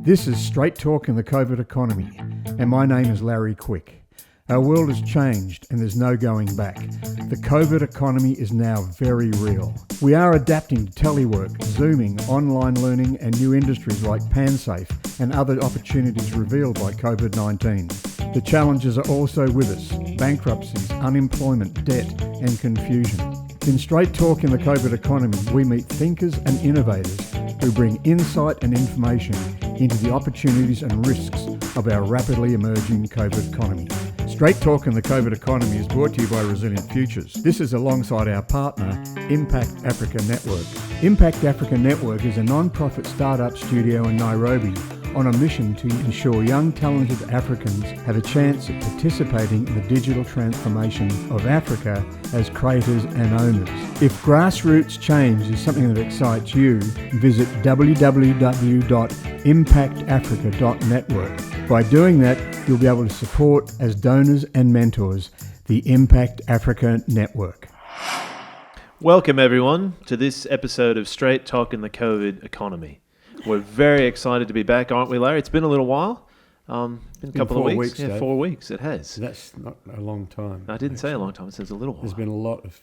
This is Straight Talk in the COVID economy, and my name is Larry Quick. Our world has changed and there's no going back. The COVID economy is now very real. We are adapting to telework, Zooming, online learning and new industries like PanSafe and other opportunities revealed by COVID-19. The challenges are also with us: bankruptcies, unemployment, debt and confusion. In Straight Talk in the COVID economy, we meet thinkers and innovators who bring insight and information into the opportunities and risks of our rapidly emerging COVID economy. Straight Talk in the COVID economy is brought to you by Resilient Futures. This is alongside our partner, Impact Africa Network. Impact Africa Network is a non-profit startup studio in Nairobi on a mission to ensure young talented Africans have a chance at participating in the digital transformation of Africa as creators and owners. If grassroots change is something that excites you, visit www.impactafrica.network. By doing that, you'll be able to support, as donors and mentors, the Impact Africa Network. Welcome everyone to this episode of Straight Talk in the COVID economy. We're very excited to be back, aren't we, Larry? It's been a little while. Been a couple of weeks. Yeah, 4 weeks. It has. That's not a long time. I didn't say a long time. It says a little while. There's been a lot of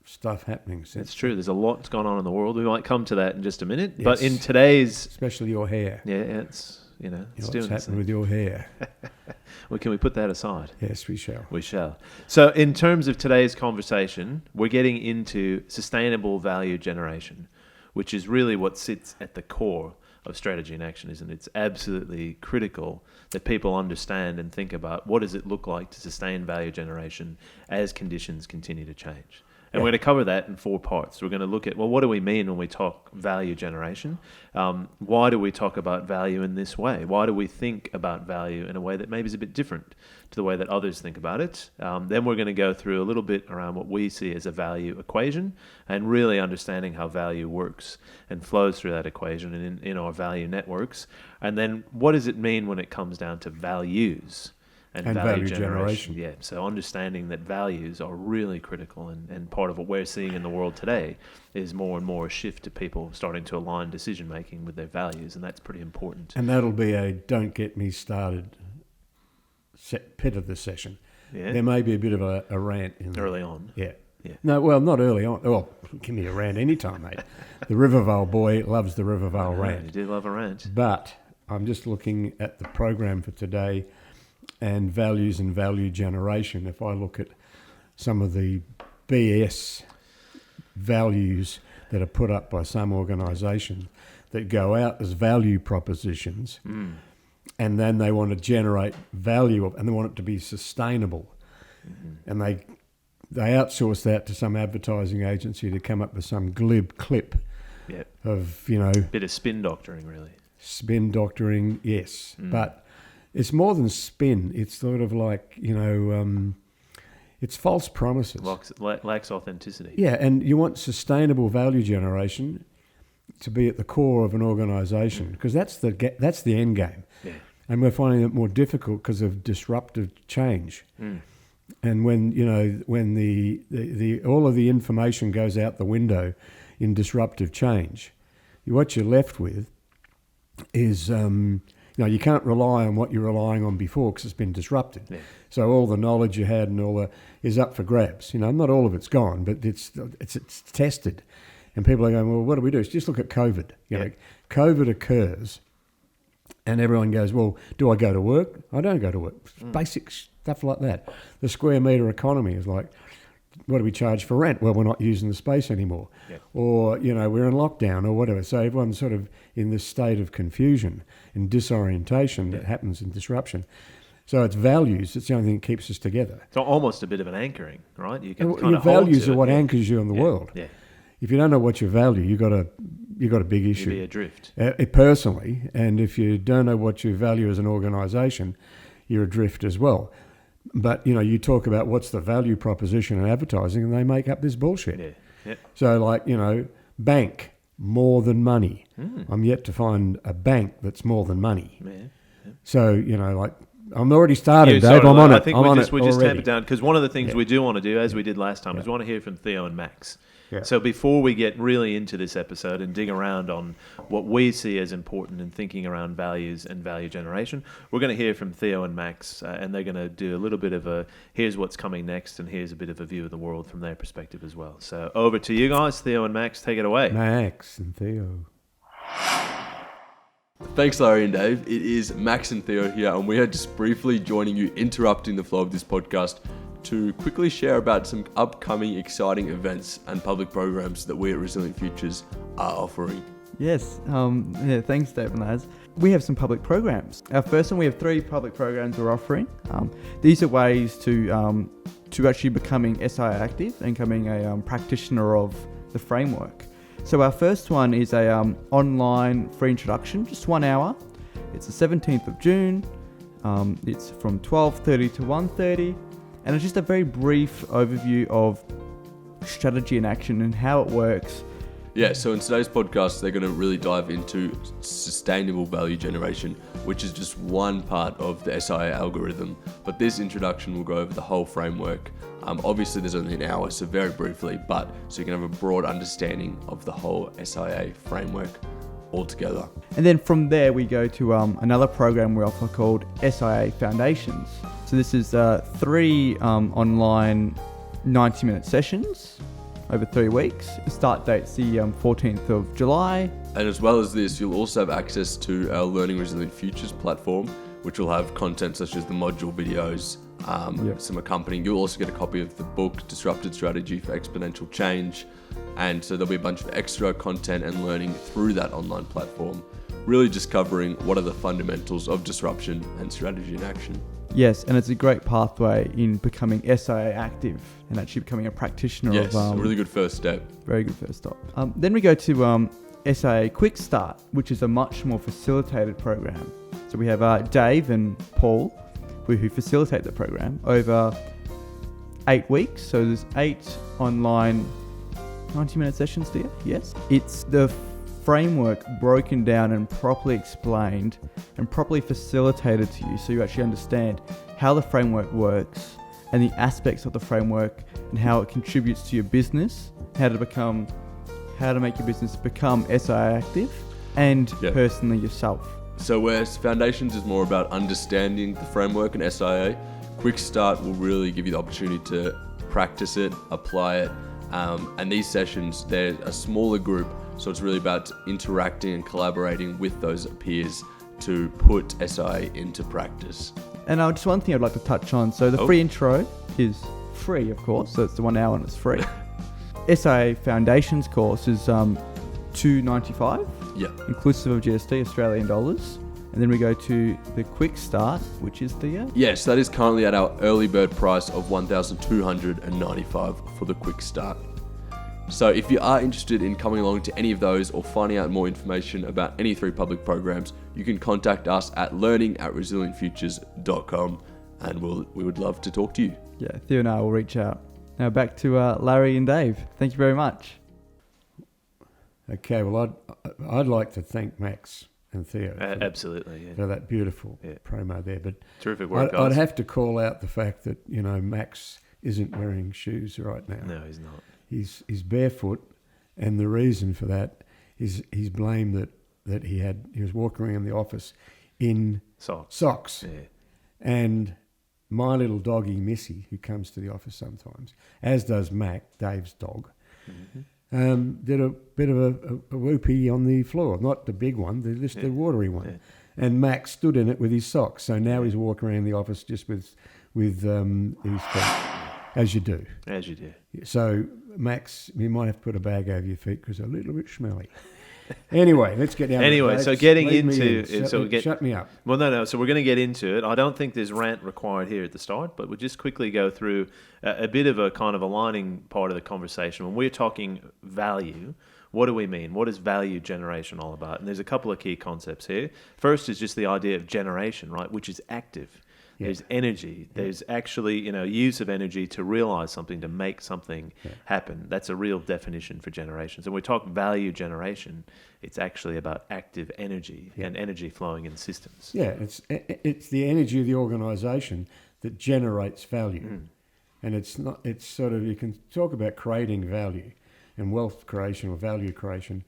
stuff happening since. It's true. There's a lot that's gone on in the world. We might come to that in just a minute. Yes. But in today's... Especially your hair. Yeah, it's... it's what's happening with your hair? Well, can we put that aside? Yes, we shall. We shall. So in terms of today's conversation, we're getting into sustainable value generation, which is really what sits at the core of strategy and action, isn't it? It's absolutely critical that people understand and think about what does it look like to sustain value generation as conditions continue to change. And we're going to cover that in 4 parts. We're going to look at, well, what do we mean when we talk value generation? Why do we talk about value in this way? Why do we think about value in a way that maybe is a bit different to the way that others think about it? Then we're going to go through a little bit around what we see as a value equation and really understanding how value works and flows through that equation and in our value networks. And then what does it mean when it comes down to values? And value generation. Yeah, so understanding that values are really critical and part of what we're seeing in the world today is more and more a shift to people starting to align decision making with their values, and that's pretty important. And that'll be a don't get me started pit of the session. Yeah. There may be a bit of a rant in there. Early on. Yeah. No, well, not early on. Well, give me a rant anytime, mate. The Rivervale boy loves the Rivervale rant. You do love a rant. But I'm just looking at the program for today and values and value generation. If I look at some of the BS values that are put up by some organisation that go out as value propositions, and then they want to generate value and they want it to be sustainable, and they outsource that to some advertising agency to come up with some glib clip of bit of spin doctoring, really. Spin doctoring, yes, but it's more than spin. It's sort of like, it's false promises. Lacks authenticity. Yeah, and you want sustainable value generation to be at the core of an organisation because that's the end game. Yeah. And we're finding it more difficult because of disruptive change. And when the all of the information goes out the window in disruptive change, what you're left with is... you can't rely on what you're relying on before because it's been disrupted. Yeah. So all the knowledge you had and is up for grabs. Not all of it's gone, but it's tested. And people are going, well, what do we do? Just look at COVID. COVID occurs and everyone goes, well, do I go to work? I don't go to work. Basic stuff like that. The square metre economy is like, what do we charge for rent? Well, we're not using the space anymore. Yeah. Or, we're in lockdown or whatever. So everyone's sort of in this state of confusion and disorientation that happens in disruption. So it's values. It's the only thing that keeps us together. So almost a bit of an anchoring, right? You can your values are what anchors you in the world. Yeah. If you don't know what you value, you've got a big issue. You'd be adrift. Personally, and if you don't know what you value as an organisation, you're adrift as well. But, you talk about what's the value proposition in advertising and they make up this bullshit. Yeah. Yep. So bank, more than money. I'm yet to find a bank that's more than money. Yeah. Yep. So, I'm already started, Dave. I'm on it. I think we just tamp it down because one of the things we do want to do, as we did last time, is we want to hear from Theo and Max. Yeah. So before we get really into this episode and dig around on what we see as important in thinking around values and value generation, we're going to hear from Theo and Max, and they're going to do a little bit of a here's what's coming next, and here's a bit of a view of the world from their perspective as well. So over to you guys, Theo and Max, take it away. Max and Theo. Thanks, Larry and Dave. It is Max and Theo here, and we are just briefly joining you, interrupting the flow of this podcast to quickly share about some upcoming exciting events and public programs that we at Resilient Futures are offering. Yes, thanks, Dave and Laz. We have some public programs. Our first one, we have 3 public programs we're offering. These are ways to actually becoming SI active and becoming a practitioner of the framework. So our first one is a online free introduction, just 1 hour. It's the 17th of June. It's from 12:30 to 1:30, and it's just a very brief overview of strategy in action and how it works. Yeah, so in today's podcast, they're going to really dive into sustainable value generation, which is just one part of the SIA algorithm. But this introduction will go over the whole framework. Obviously, there's only an hour, so very briefly, but so you can have a broad understanding of the whole SIA framework altogether. And then from there, we go to another program we offer called SIA Foundations. So this is 3 online 90-minute sessions over 3 weeks. The start date's the 14th of July. And as well as this, you'll also have access to our Learning Resilient Futures platform, which will have content such as the module videos, some accompanying. You'll also get a copy of the book, Disrupted Strategy for Exponential Change. And so there'll be a bunch of extra content and learning through that online platform, really just covering what are the fundamentals of disruption and strategy in action. Yes, and it's a great pathway in becoming SIA active and actually becoming a practitioner Yes, of... a really good first step. Very good first stop. Then we go to SIA Quick Start, which is a much more facilitated program. So we have Dave and Paul, who facilitate the program over 8 weeks. So there's 8 online 90-minute sessions there. Yes. It's the framework broken down and properly explained and properly facilitated to you so you actually understand how the framework works and the aspects of the framework and how it contributes to your business, how to make your business become SIA active and personally yourself. So whereas Foundations is more about understanding the framework and SIA, Quick Start will really give you the opportunity to practice it, apply it, and these sessions, they're a smaller group, so it's really about interacting and collaborating with those peers to put SIA into practice. And just one thing I'd like to touch on. So the free intro is free, of course, so it's the 1 hour and it's free. SIA Foundations course is $295, inclusive of GST, Australian dollars. And then we go to the Quick Start, which is the... Yes, that is currently at our early bird price of $1,295 for the Quick Start. So if you are interested in coming along to any of those or finding out more information about any 3 public programs, you can contact us at learning@resilientfutures.com, and we would love to talk to you. Yeah, Theo and I will reach out. Now back to Larry and Dave. Thank you very much. Okay, well, I'd like to thank Max and Theo Absolutely, for that beautiful promo there. But terrific work, I'd guys. have to call out the fact that, Max isn't wearing shoes right now. No, he's not. He's barefoot, and the reason for that is he's blamed that he was walking around the office in socks. Yeah. And my little doggy Missy, who comes to the office sometimes, as does Mac, Dave's dog, did a bit of a whoopee on the floor. Not the big one, just the watery one. Yeah. And Mac stood in it with his socks. So now he's walking around the office just with his feet, as you do. As you do. So, Max, you might have to put a bag over your feet because they're a little bit smelly. Anyway, let's get down to Anyway, so getting into... Shut me up. Well, no. So we're going to get into it. I don't think there's rant required here at the start, but we'll just quickly go through a bit of a kind of aligning part of the conversation. When we're talking value, what do we mean? What is value generation all about? And there's a couple of key concepts here. First is just the idea of generation, right, which is active. Yeah. There's energy. Yeah. There's actually, use of energy to realize something, to make something happen. That's a real definition for generation. So when we talk value generation, it's actually about active energy and energy flowing in systems. Yeah, it's the energy of the organisation that generates value. And it's sort of, you can talk about creating value, and wealth creation or value creation,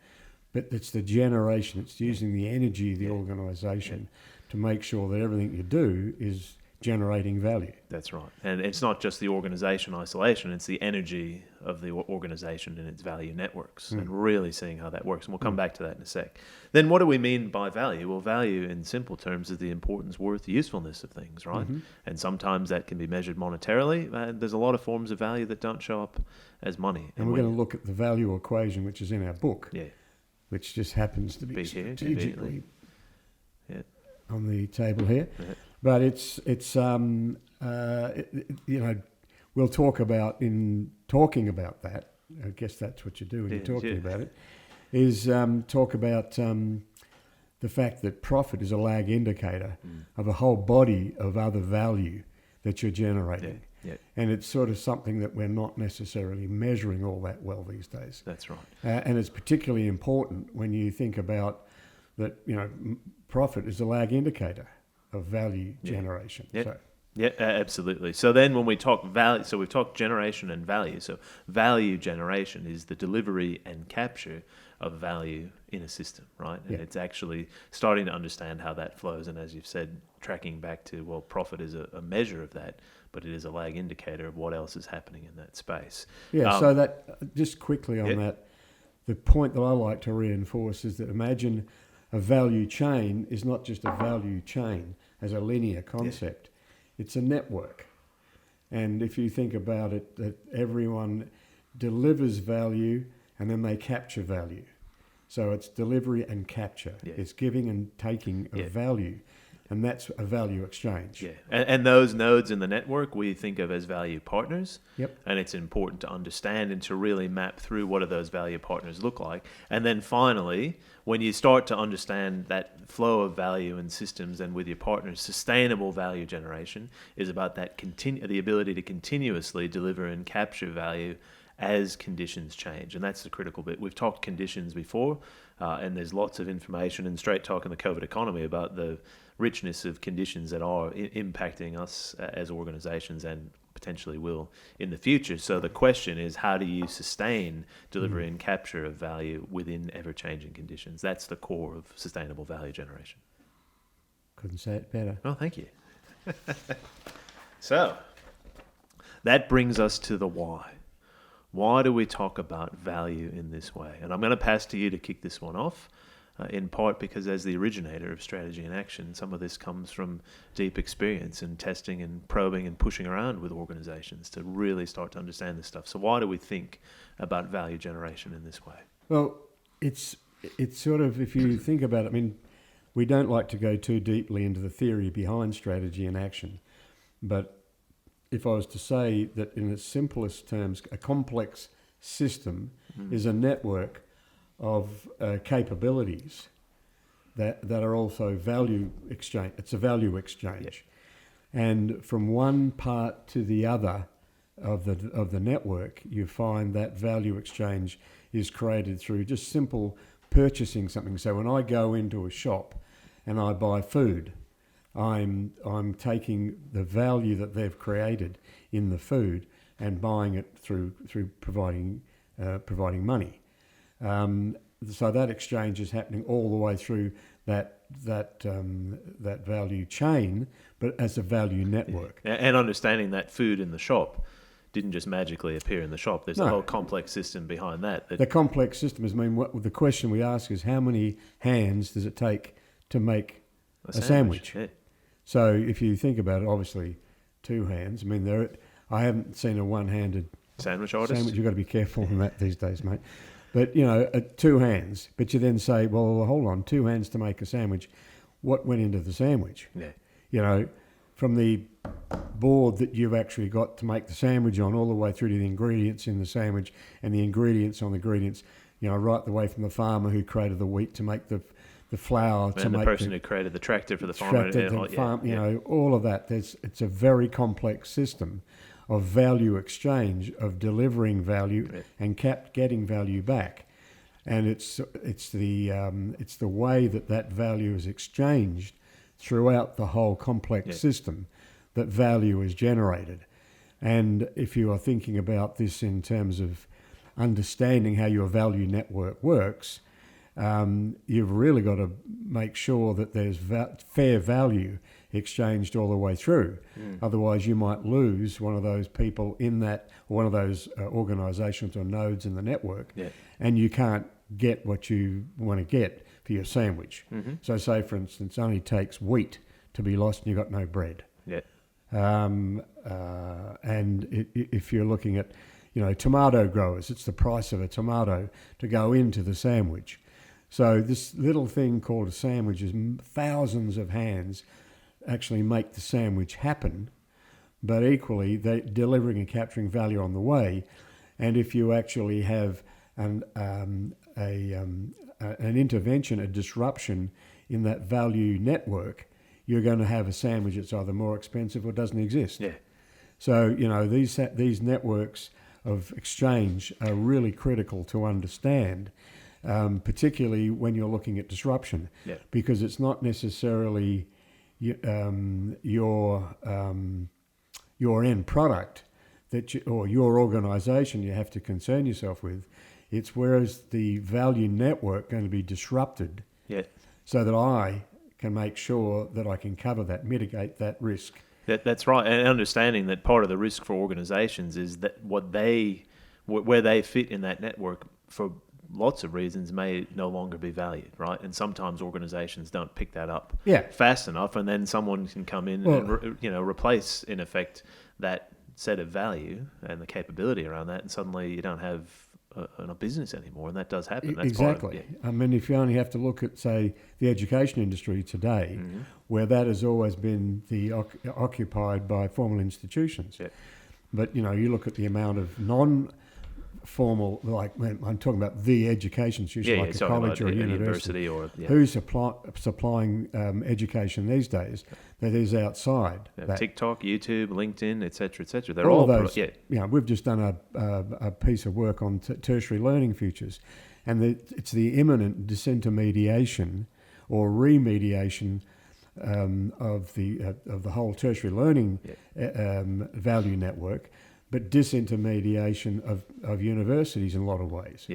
but it's the generation. It's using the energy of the organisation to make sure that everything you do is generating value. That's right. And it's not just the organisation isolation, it's the energy of the organisation and its value networks, and really seeing how that works. And we'll come back to that in a sec. Then what do we mean by value? Well, value in simple terms is the importance, worth, usefulness of things, right? And sometimes that can be measured monetarily. There's a lot of forms of value that don't show up as money. And we're going to look at the value equation, which is in our book, which just happens to be strategically on the table here. But we'll talk about, in talking about that, I guess that's what you do when you're talking about it, is talk about the fact that profit is a lag indicator of a whole body of other value that you're generating. And it's sort of something that we're not necessarily measuring all that well these days. That's right. And it's particularly important when you think about that, profit is a lag indicator of value generation. Absolutely. So then when we talk value, so we've talked generation and value. So value generation is the delivery and capture of value in a system, right? And it's actually starting to understand how that flows. And as you've said, tracking back to, well, profit is a measure of that, but it is a lag indicator of what else is happening in that space. So that, just quickly on that, the point that I like to reinforce is that imagine a value chain is not just a value chain as a linear concept. It's a network. And if you think about it, that everyone delivers value and then they capture value. So it's delivery and capture. It's giving and taking of value. And that's a value exchange. And those nodes in the network we think of as value partners. And it's important to understand and to really map through what do those value partners look like. And then finally, when you start to understand that flow of value in systems and with your partners, sustainable value generation is about that the ability to continuously deliver and capture value as conditions change. And that's the critical bit. We've talked conditions before, and there's lots of information in Straight Talk in the COVID economy about the richness of conditions that are impacting us as organizations and potentially will in the future. So the question is, how do you sustain delivery and capture of value within ever-changing conditions? That's the core of sustainable value generation. Couldn't say it better. Oh, thank you. So that brings us to the why. Why do we talk about value in this way? And I'm going to pass to you to kick this one off. In part because as the originator of strategy and action, some of this comes from deep experience and testing and probing and pushing around with organizations to really start to understand this stuff. So why do we think about value generation in this way? Well, it's sort of, if you think about it, I mean, we don't like to go too deeply into the theory behind strategy and action. But if I was to say that in its simplest terms, a complex system is a network of capabilities that are also value exchange. It's a value exchange, and from one part to the other of the network, you find that value exchange is created through just simple purchasing something. So when I go into a shop and I buy food, I'm taking the value that they've created in the food and buying it through providing money. So that exchange is happening all the way through that value chain, but as a value network. And understanding that food in the shop didn't just magically appear in the shop. There's a whole complex system behind that. The complex system is, the question we ask is, how many hands does it take to make a sandwich? So if you think about it, obviously 2 hands. I mean, I haven't seen a one-handed sandwich artist. You've got to be careful on that these days, mate. But, 2 hands. But you then say, well, hold on, 2 hands to make a sandwich. What went into the sandwich? From the board that you've actually got to make the sandwich on all the way through to the ingredients in the sandwich and the ingredients on the ingredients, right the way from the farmer who created the wheat to make the flour. And the person who created the tractor for the farmer. All of that. It's a very complex system of value exchange, of delivering value and getting value back, and it's the way that value is exchanged throughout the whole complex system that value is generated. And if you are thinking about this in terms of understanding how your value network works, you've really got to make sure that there's fair value exchanged all the way through. Otherwise, you might lose one of those people in that, or one of those organisations or nodes in the network, and you can't get what you want to get for your sandwich. So say, for instance, it only takes wheat to be lost and you've got no bread. If you're looking at, tomato growers, it's the price of a tomato to go into the sandwich. So this little thing called a sandwich is thousands of hands actually make the sandwich happen, but equally they're delivering and capturing value on the way. And if you actually have an intervention, a disruption in that value network, you're going to have a sandwich that's either more expensive or doesn't exist. So, these networks of exchange are really critical to understand, particularly when you're looking at disruption, because it's not necessarily your end product or your organisation you have to concern yourself with. It's whereas the value network going to be disrupted, so that I can make sure that I can cover that, mitigate that risk. That's right, and understanding that part of the risk for organisations is that where they fit in that network for lots of reasons may no longer be valued, right? And sometimes organisations don't pick that up fast enough, and then someone can come in and replace, in effect, that set of value and the capability around that, and suddenly you don't have a business anymore, and that does happen. That's exactly. I mean, if you only have to look at, say, the education industry today, where that has always been occupied by formal institutions. But, you look at the amount of non-formal, I'm talking about the education institution, like a college or a university, or who's supplying education these days that is outside. TikTok, YouTube, LinkedIn, etc., etc. They're all those. We've just done a piece of work on tertiary learning futures, and it's the imminent disintermediation or remediation of the whole tertiary learning value network, but disintermediation of universities in a lot of ways.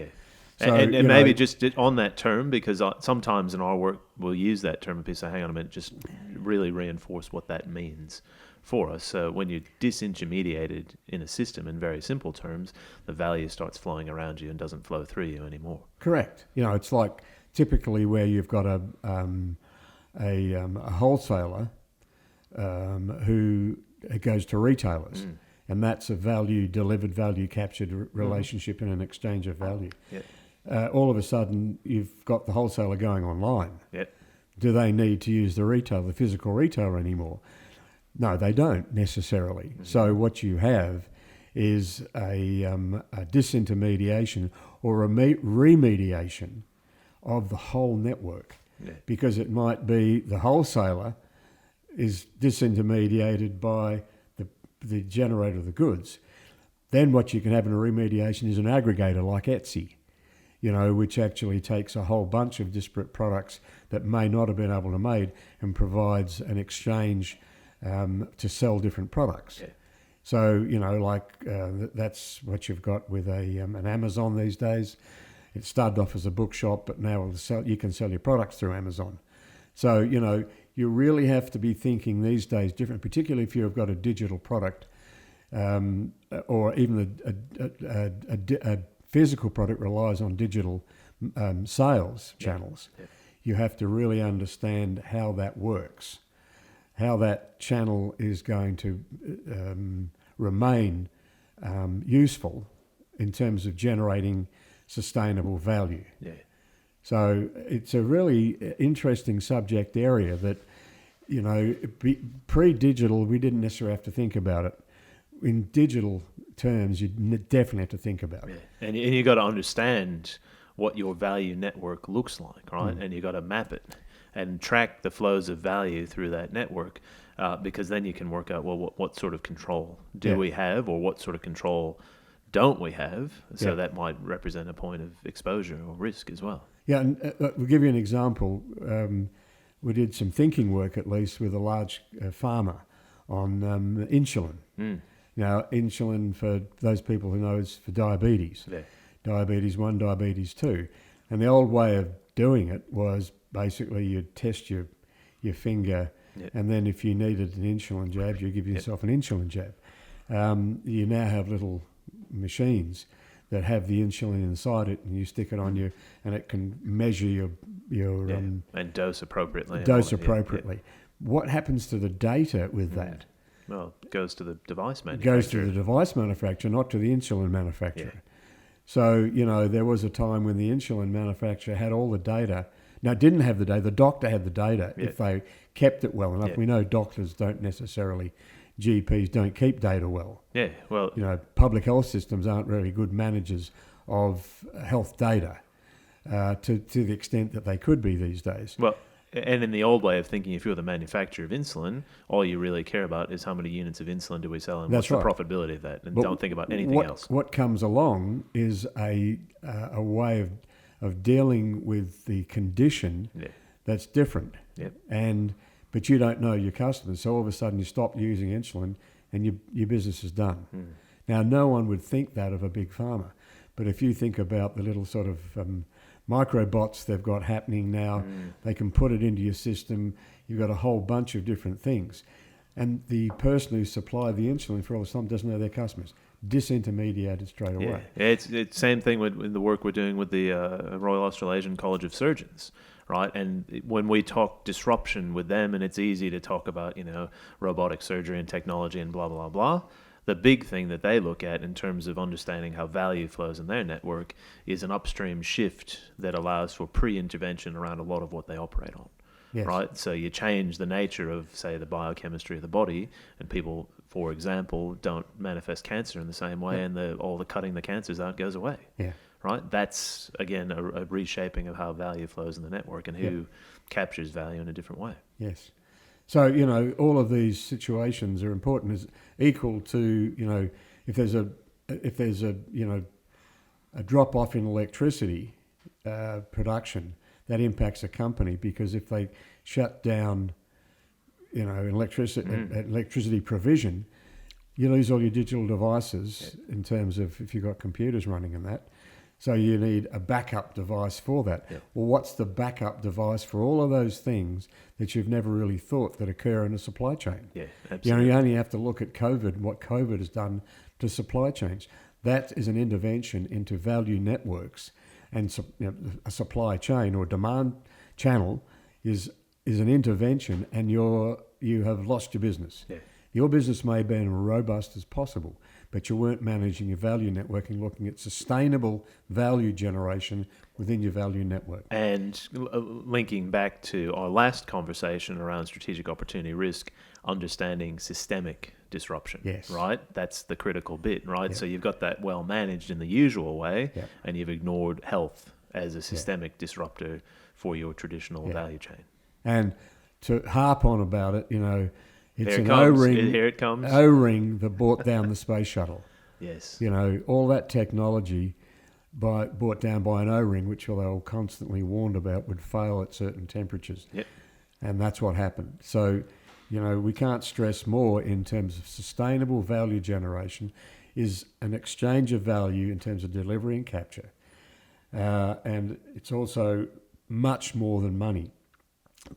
So, and maybe just on that term, because sometimes in our work we'll use that term and say, hang on a minute, just really reinforce what that means for us. So when you're disintermediated in a system, in very simple terms, the value starts flowing around you and doesn't flow through you anymore. Correct. It's like typically where you've got a wholesaler who goes to retailers. And that's a delivered value captured relationship and an exchange of value. All of a sudden, you've got the wholesaler going online. Do they need to use the physical retailer anymore? No, they don't necessarily. So what you have is a disintermediation or a remediation of the whole network, because it might be the wholesaler is disintermediated by the generator of the goods. Then what you can have in a remediation is an aggregator like Etsy, which actually takes a whole bunch of disparate products that may not have been able to made and provides an exchange to sell different products. So, that's what you've got with an Amazon these days. It started off as a bookshop, but now you can sell your products through Amazon. So, you really have to be thinking these days different, particularly if you've got a digital product or even a physical product relies on digital sales channels. You have to really understand how that works, how that channel is going to remain useful in terms of generating sustainable value. So it's a really interesting subject area that, pre-digital, we didn't necessarily have to think about it. In digital terms, you definitely have to think about it. And you got to understand what your value network looks like, right? And you got to map it and track the flows of value through that network, because then you can work out, well, what sort of control do we have, or what sort of control don't we have? So that might represent a point of exposure or risk as well. And we'll give you an example. We did some thinking work, at least, with a large farmer on insulin. Now, insulin, for those people who know, is for diabetes. diabetes 1, diabetes 2. And the old way of doing it was basically you'd test your finger, and then if you needed an insulin jab, you give yourself an insulin jab. You now have little machines that have the insulin inside it, and you stick it on you, and it can measure your and dose appropriately. What happens to the data with that? Well, it goes to the device manufacturer. It goes to the device manufacturer, not to the insulin manufacturer. Yeah. So, there was a time when the insulin manufacturer had all the data. Now, it didn't have the data. The doctor had the data if they kept it well enough. Yeah. We know doctors GPs don't keep data well. Yeah, well... public health systems aren't really good managers of health data to the extent that they could be these days. Well, and in the old way of thinking, if you're the manufacturer of insulin, all you really care about is how many units of insulin do we sell and what's the profitability of that, and don't think about anything else. What comes along is a way of dealing with the condition that's different. Yep. But you don't know your customers, so all of a sudden you stop using insulin and your business is done. Now, no one would think that of a big pharma, but if you think about the little sort of microbots they've got happening now, they can put it into your system. You've got a whole bunch of different things. And the person who supplied the insulin for all this time doesn't know their customers. Disintermediated straight away. Yeah, it's same thing with the work we're doing with the Royal Australasian College of Surgeons. Right, and when we talk disruption with them, and it's easy to talk about, robotic surgery and technology and blah, blah, blah, the big thing that they look at in terms of understanding how value flows in their network is an upstream shift that allows for pre-intervention around a lot of what they operate on. Yes. Right, so you change the nature of, say, the biochemistry of the body, and people, for example, don't manifest cancer in the same way, and all the cutting the cancers out goes away. Yeah. Right, that's again a reshaping of how value flows in the network and who captures value in a different way. Yes, so all of these situations are important. Is equal to if there's a drop off in electricity production, that impacts a company, because if they shut down electricity provision, you lose all your digital devices in terms of if you've got computers running and that. So you need a backup device for that. Yep. Well, what's the backup device for all of those things that you've never really thought that occur in a supply chain? Yeah, absolutely. You only have to look at COVID and what COVID has done to supply chains. That is an intervention into value networks, and a supply chain or demand channel is an intervention, and you have lost your business. Yeah. Your business may be as robust as possible, but you weren't managing your value network and looking at sustainable value generation within your value network. And linking back to our last conversation around strategic opportunity risk, understanding systemic disruption, yes. Right? That's the critical bit, right? Yep. So you've got that well managed in the usual way, yep. and you've ignored health as a systemic disruptor for your traditional value chain. And to harp on about it, it's an O-ring. Here it comes. O-ring that brought down the space shuttle. Yes. All that technology brought down by an O-ring, which they were constantly warned about would fail at certain temperatures. Yep. And that's what happened. So, we can't stress more in terms of sustainable value generation is an exchange of value in terms of delivery and capture. And it's also much more than money.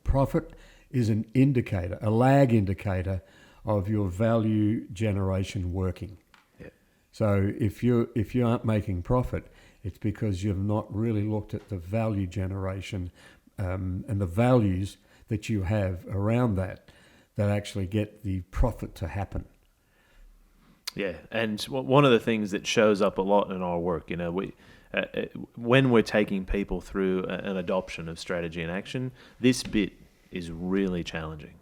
Profit is an indicator, a lag indicator of your value generation working. Yeah. So if you aren't making profit, it's because you've not really looked at the value generation and the values that you have around that actually get the profit to happen. Yeah, and one of the things that shows up a lot in our work, when we're taking people through an adoption of strategy and action, this bit is really challenging.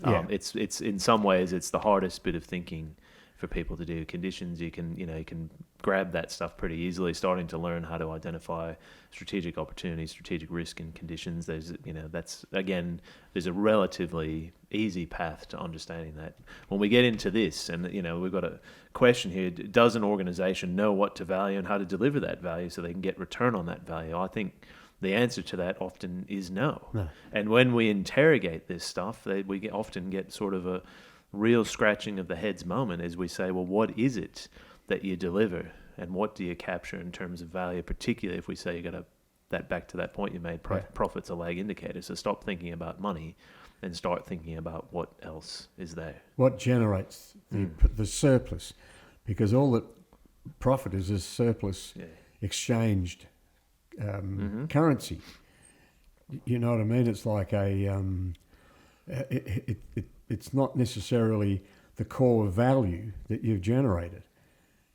Yeah. It's in some ways it's the hardest bit of thinking for people to do. Conditions, you can grab that stuff pretty easily, starting to learn how to identify strategic opportunities, strategic risk and conditions. There's a relatively easy path to understanding that. When we get into this, and we've got a question here, does an organization know what to value and how to deliver that value so they can get return on that value? I think the answer to that often is no. And when we interrogate this stuff, we often get sort of a real scratching of the heads moment as we say, well, what is it that you deliver and what do you capture in terms of value, particularly if we say you got that back to that point you made, profit's a lag indicator. So stop thinking about money and start thinking about what else is there. What generates the surplus? Because all that profit is surplus exchanged currency. You know what I mean? It's like it's not necessarily the core value that you've generated.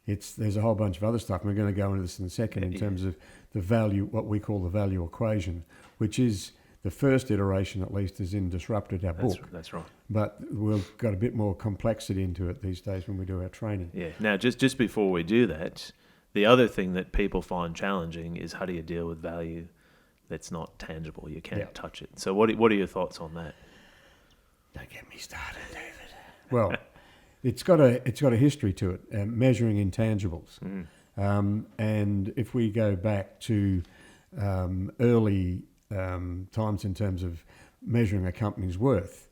There's a whole bunch of other stuff, and we're going to go into this in a second in terms of the value, what we call the value equation, which is the first iteration, at least, is in Disrupted, our book. That's right. But we've got a bit more complexity into it these days when we do our training. Yeah. Now, just before we do that, the other thing that people find challenging is how do you deal with value that's not tangible? You can't touch it. So what are your thoughts on that? Don't get me started, David. Well, it's got a history to it, measuring intangibles. And if we go back to early times in terms of measuring a company's worth,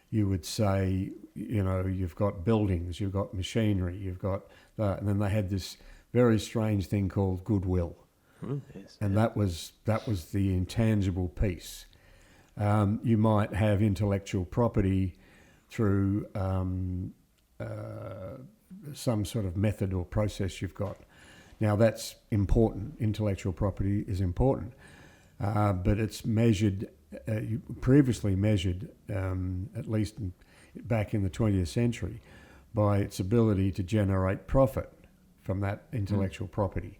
you would say, you've got buildings, you've got machinery, you've got that, and then they had this very strange thing called goodwill. Yes. And that was the intangible piece. You might have intellectual property through some sort of method or process you've got. Now that's important. Intellectual property is important, but it's measured, previously measured, at least back in the 20th century, by its ability to generate profit from that intellectual property.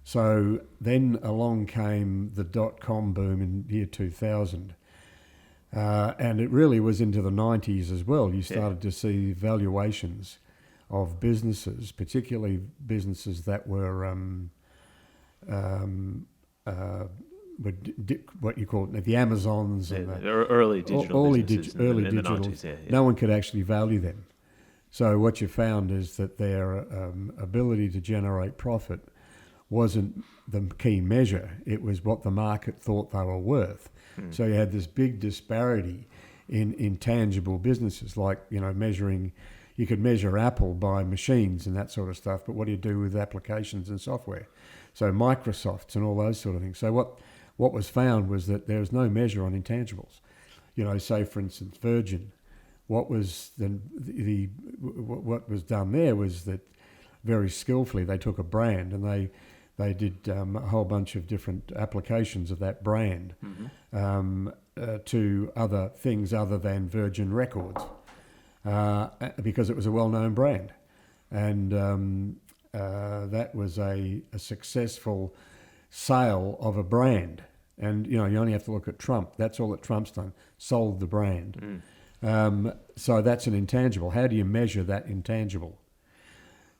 So then along came the dot-com boom in year 2000. And it really was into the 90s as well. You started to see valuations of businesses, particularly businesses that were what you call it, the Amazons and the early digital businesses early in the digital. 90s, No one could actually value them. So what you found is that their ability to generate profit wasn't the key measure. It was what the market thought they were worth. So you had this big disparity in tangible businesses, like, measuring. You could measure Apple by machines and that sort of stuff, but what do you do with applications and software? So Microsofts and all those sort of things. So what was found was that there was no measure on intangibles. Say for instance Virgin. What was what was done there was that very skillfully they took a brand and they did a whole bunch of different applications of that brand to other things other than Virgin Records, because it was a well-known brand. And that was a successful sale of a brand. And, you only have to look at Trump. That's all that Trump's done, sold the brand. So that's an intangible. How do you measure that intangible?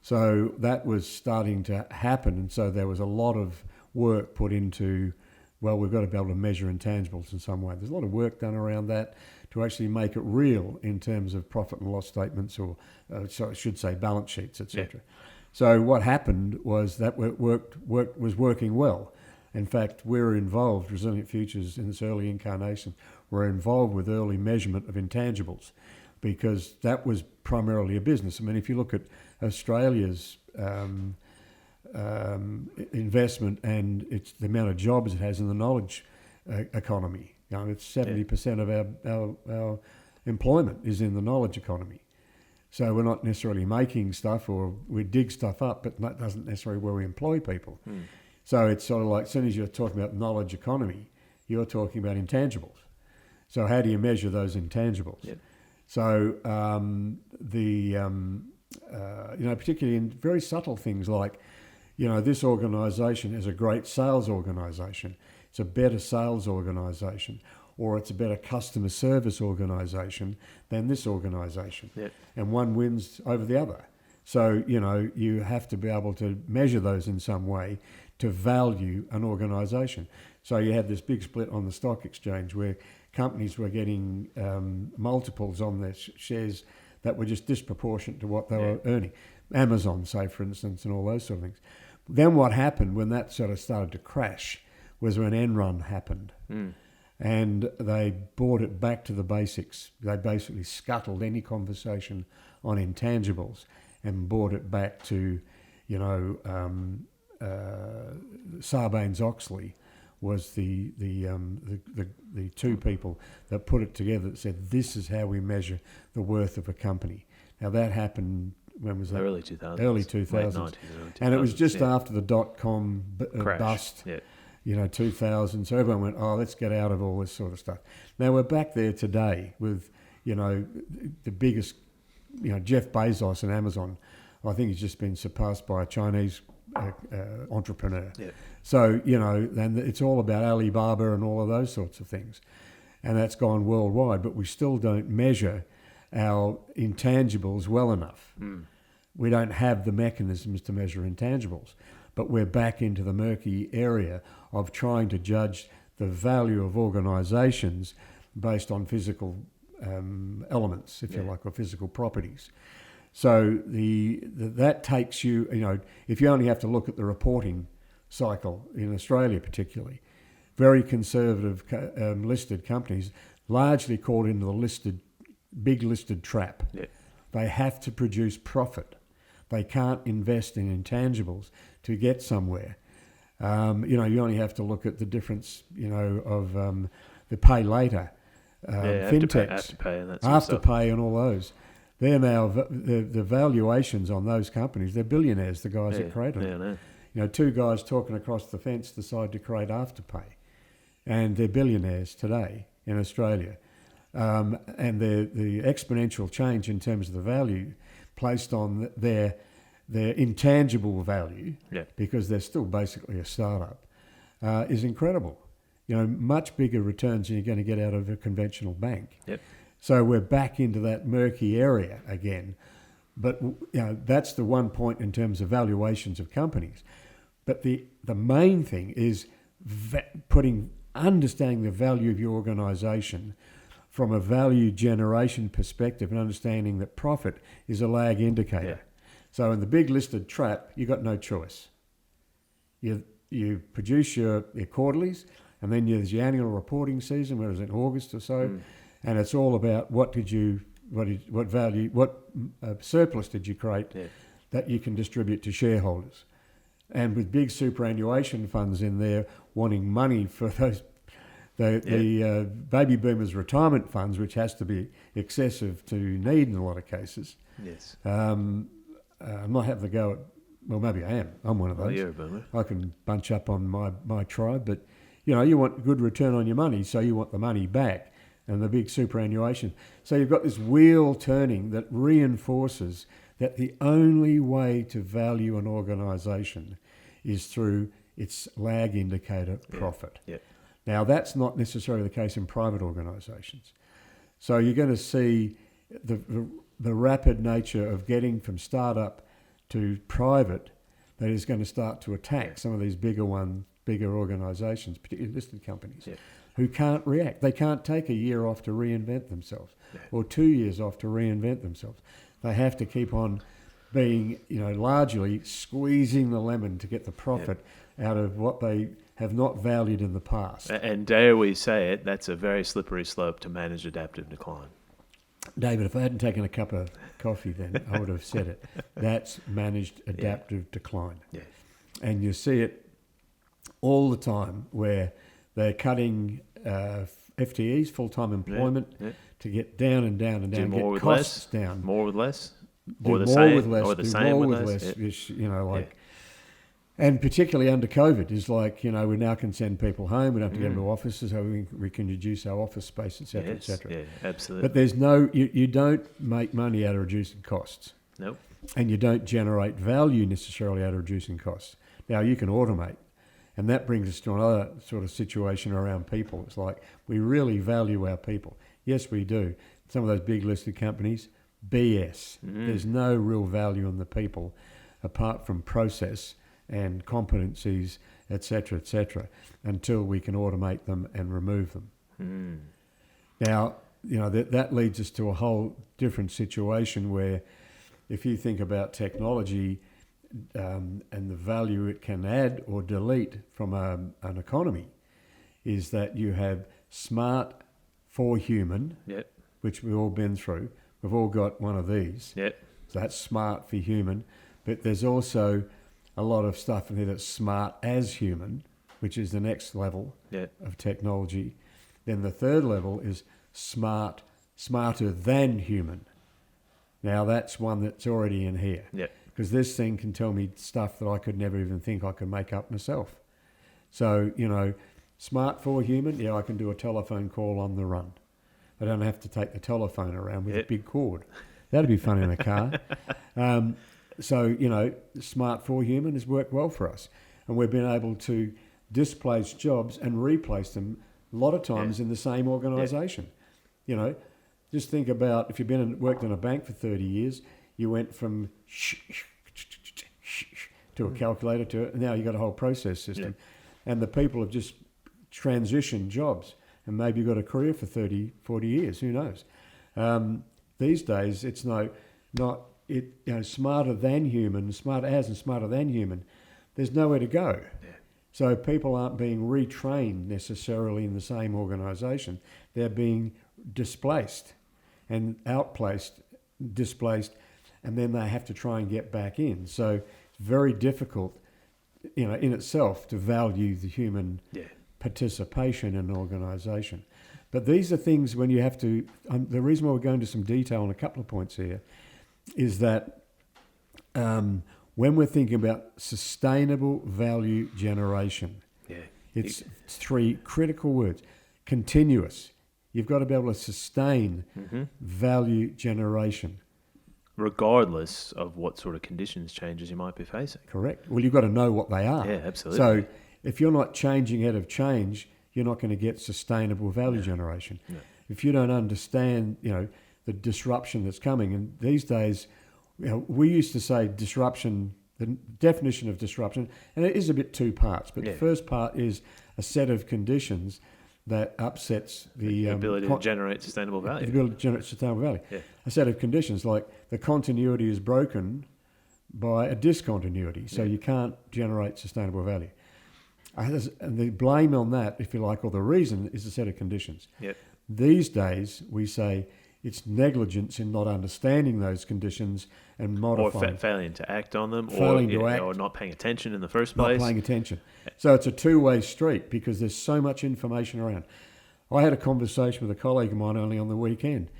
So that was starting to happen, and so there was a lot of work put into, we've got to be able to measure intangibles in some way. There's a lot of work done around that to actually make it real in terms of profit and loss statements, or so I should say balance sheets, etc. Yeah. So what happened was that work was working well. In fact, we're involved, Resilient Futures in this early incarnation, we're involved with early measurement of intangibles, because that was primarily a business. I mean, if you look at Australia's investment and it's the amount of jobs it has in the knowledge economy, it's 70% of our employment is in the knowledge economy. So we're not necessarily making stuff, or we dig stuff up, but that doesn't necessarily where we employ people. So it's sort of like, as soon as you're talking about knowledge economy, you're talking about intangibles. So how do you measure those intangibles? Yep. So particularly in very subtle things like, this organisation is a great sales organisation. It's a better sales organisation, or it's a better customer service organisation than this organisation. Yep. And one wins over the other. So, you have to be able to measure those in some way to value an organisation. So you had this big split on the stock exchange where companies were getting multiples on their shares that were just disproportionate to what they were earning. Amazon, say, for instance, and all those sort of things. Then what happened when that sort of started to crash was when Enron happened. And they brought it back to the basics. They basically scuttled any conversation on intangibles and brought it back to, Sarbanes-Oxley was the two people that put it together that said this is how we measure the worth of a company. Now that happened, when was that? Early 2000s. Early Late 2000s. 90s, early 2000s. And it was just yeah. after the dot-com Crash. bust, Yeah. 2000. So everyone went, oh, let's get out of all this sort of stuff. Now we're back there today with, the biggest, Jeff Bezos and Amazon. I think he's just been surpassed by a Chinese entrepreneur. Yeah. So, and it's all about Alibaba and all of those sorts of things. And that's gone worldwide, but we still don't measure our intangibles well enough. We don't have the mechanisms to measure intangibles, but we're back into the murky area of trying to judge the value of organisations based on physical elements, if you like, or physical properties. So that takes you, if you only have to look at the reporting cycle in Australia particularly, very conservative listed companies largely caught into the big listed trap. Yeah. They have to produce profit. They can't invest in intangibles to get somewhere. You only have to look at the difference, of the pay later, fintechs, Afterpay and that sort of stuff. Afterpay and all those. They're now, the valuations on those companies, they're billionaires, the guys that created them. Yeah, Two guys talking across the fence decide to create Afterpay, and they're billionaires today in Australia. And the exponential change in terms of the value placed on their intangible value, because they're still basically a startup, is incredible. Much bigger returns than you're going to get out of a conventional bank. Yep. So we're back into that murky area again. But that's the one point in terms of valuations of companies. But the main thing is understanding the value of your organisation from a value generation perspective, and understanding that profit is a lag indicator. Yeah. So in the big listed trap, you've got no choice. You produce your quarterlies, and then there's your annual reporting season, whether it's in August or so, and it's all about what surplus did you create that you can distribute to shareholders. And with big superannuation funds in there wanting money for those, the baby boomers' retirement funds, which has to be excessive to need in a lot of cases. Yes. I'm not having to go at, well, maybe I am. I'm one of those. Oh, you're a boomer. I can bunch up on my tribe, but you want good return on your money, so you want the money back, and the big superannuation. So you've got this wheel turning that reinforces that the only way to value an organisation is through its lag indicator profit. Yeah. Now, that's not necessarily the case in private organisations. So you're going to see the rapid nature of getting from startup to private that is going to start to attack some of these bigger organisations, particularly listed companies, who can't react. They can't take a year off to reinvent themselves or 2 years off to reinvent themselves. They have to keep on being, largely squeezing the lemon to get the profit out of what they have not valued in the past. And dare we say it, that's a very slippery slope to manage adaptive decline. David, if I hadn't taken a cup of coffee then, I would have said it. That's managed adaptive decline. Yeah. And you see it all the time where they're cutting FTEs, full-time employment, to get down and down and down, Do more get with costs less, down. more with less, Do or the more same, with less, or the do same more with with less. less. Yeah. Which, and particularly under COVID, is like, we now can send people home. We don't have to go into offices, so we can reduce our office space, etc., etc. Yeah, absolutely. But there's no, you don't make money out of reducing costs. Nope. And you don't generate value necessarily out of reducing costs. Now, you can automate. And that brings us to another sort of situation around people. It's like, we really value our people. Yes, we do. Some of those big listed companies, BS. There's no real value in the people apart from process and competencies, etc., until we can automate them and remove them. Now, that leads us to a whole different situation where if you think about technology and the value it can add or delete from an economy, is that you have smart for human, which we've all been through. We've all got one of these. So that's smart for human. But there's also a lot of stuff in here that's smart as human, which is the next level of technology. Then the third level is smarter than human. Now that's one that's already in here. Yeah. Because this thing can tell me stuff that I could never even think I could make up myself. So, smart for human, I can do a telephone call on the run. I don't have to take the telephone around with a big cord. That'd be fun in a car. So, smart for human has worked well for us. And we've been able to displace jobs and replace them a lot of times in the same organisation. Just think about if you've worked in a bank for 30 years, you went from to a calculator to it, and now you've got a whole process system. Yeah. And the people have just transitioned jobs, and maybe you've got a career for 30, 40 years, who knows? These days, it's smarter than human, smart as and smarter than human. There's nowhere to go. Yeah. So people aren't being retrained necessarily in the same organisation. They're being displaced and displaced, and then they have to try and get back in. So it's very difficult, in itself to value the human participation in an organisation. But these are things when you have to, the reason why we're going into some detail on a couple of points here is that when we're thinking about sustainable value generation, it's three critical words. Continuous. You've got to be able to sustain value generation. Regardless of what sort of conditions changes you might be facing. Correct. Well, you've got to know what they are. Yeah, absolutely. So if you're not changing out of change, you're not going to get sustainable value generation. No. If you don't understand, the disruption that's coming, and these days, we used to say disruption, the definition of disruption, and it is a bit two parts, but the first part is a set of conditions that upsets the ability to generate sustainable value. The ability to generate sustainable value. Yeah. A set of conditions like the continuity is broken by a discontinuity, so you can't generate sustainable value. And the blame on that, if you like, or the reason is a set of conditions. Yep. These days, we say it's negligence in not understanding those conditions and modifying. Or failing to act on them, or not paying attention in the first place. Not paying attention. So it's a two-way street because there's so much information around. I had a conversation with a colleague of mine only on the weekend,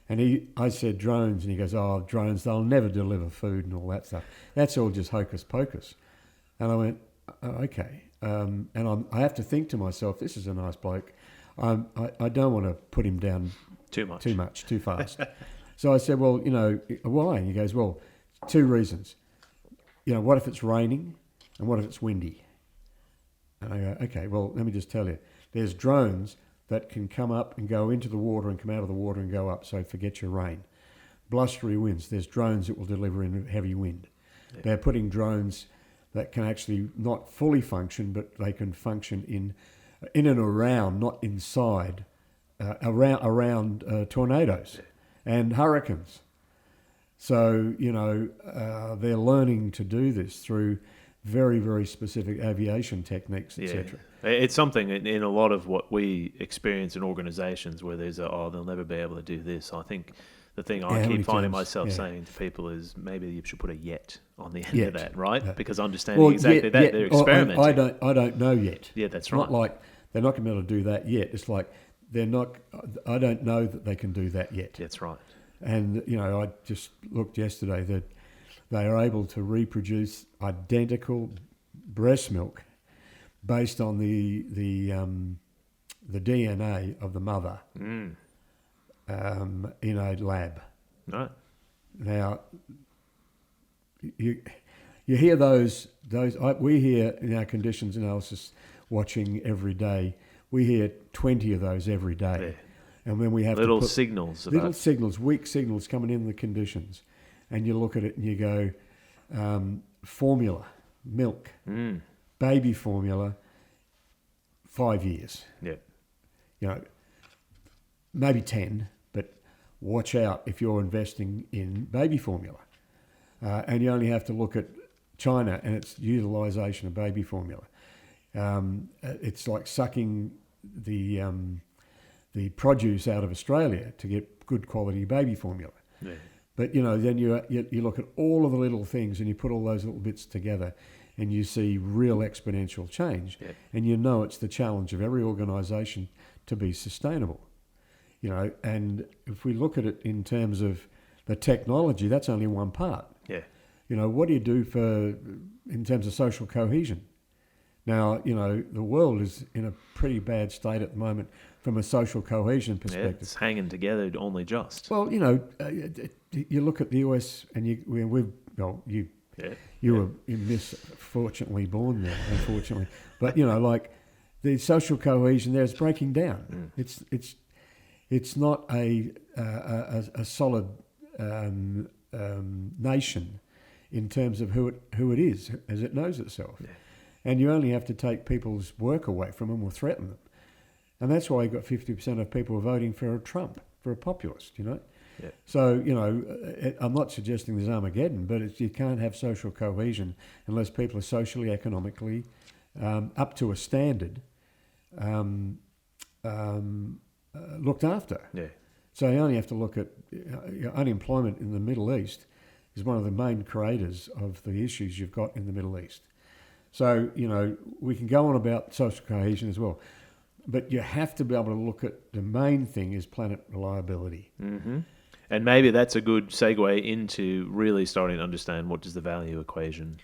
and I said drones, and he goes, drones, they'll never deliver food and all that stuff. That's all just hocus pocus. And I went, okay. And I have to think to myself, this is a nice bloke. I don't want to put him down too fast. So I said, well, why? And he goes, well, two reasons. What if it's raining and what if it's windy? And I go, okay, well, let me just tell you. There's drones that can come up and go into the water and come out of the water and go up, so forget your rain. Blustery winds, there's drones that will deliver in heavy wind. Yeah. They're putting drones that can actually not fully function, but they can function in and around, not inside, around tornadoes and hurricanes. So, they're learning to do this through very, very specific aviation techniques, etc. It's something in a lot of what we experience in organisations where there's they'll never be able to do this. I think the thing I keep finding myself saying to people is maybe you should put a yet on the end of that, right? Yeah. Because understanding that, they're experimenting. I don't know yet. Yeah, that's right. Not like they're not going to be able to do that yet. It's like they're not. I don't know that they can do that yet. That's right. And I just looked yesterday that they are able to reproduce identical breast milk based on the DNA of the mother in a lab. Right. Now, you hear those we hear in our conditions analysis watching every day, we hear 20 of those every day. Yeah. And when we have little signals, weak signals coming in the conditions, and you look at it and you go, formula, milk, baby formula, 5 years. Yeah. Maybe 10, but watch out if you're investing in baby formula. And you only have to look at China and its utilisation of baby formula. It's like sucking the produce out of Australia to get good quality baby formula. Yeah. But then you look at all of the little things and you put all those little bits together, and you see real exponential change. Yeah. And you know it's the challenge of every organisation to be sustainable. You know, and if we look at it in terms of the technology, that's only one part. Yeah. You know, what do you do in terms of social cohesion? Now, you know, the world is in a pretty bad state at the moment from a social cohesion Yeah, perspective. it's hanging together only just. Well, you know, you look at the US, and you were misfortunately born there, unfortunately. But you know, like the social cohesion there is breaking down. It's not a solid nation in terms of who it is as it knows itself. Yeah. And you only have to take people's work away from them or threaten them. And that's why you've got 50% of people voting for a Trump, for a populist, you know. Yeah. So, you know, I'm not suggesting there's Armageddon, but you can't have social cohesion unless people are socially, economically up to a standard looked after. Yeah. So you only have to look at unemployment in the Middle East is one of the main creators of the issues you've got in the Middle East. So, you know, we can go on about social cohesion as well, but you have to be able to look at the main thing is planet reliability. Mm-hmm. And maybe that's a good segue into really starting to understand what does the value equation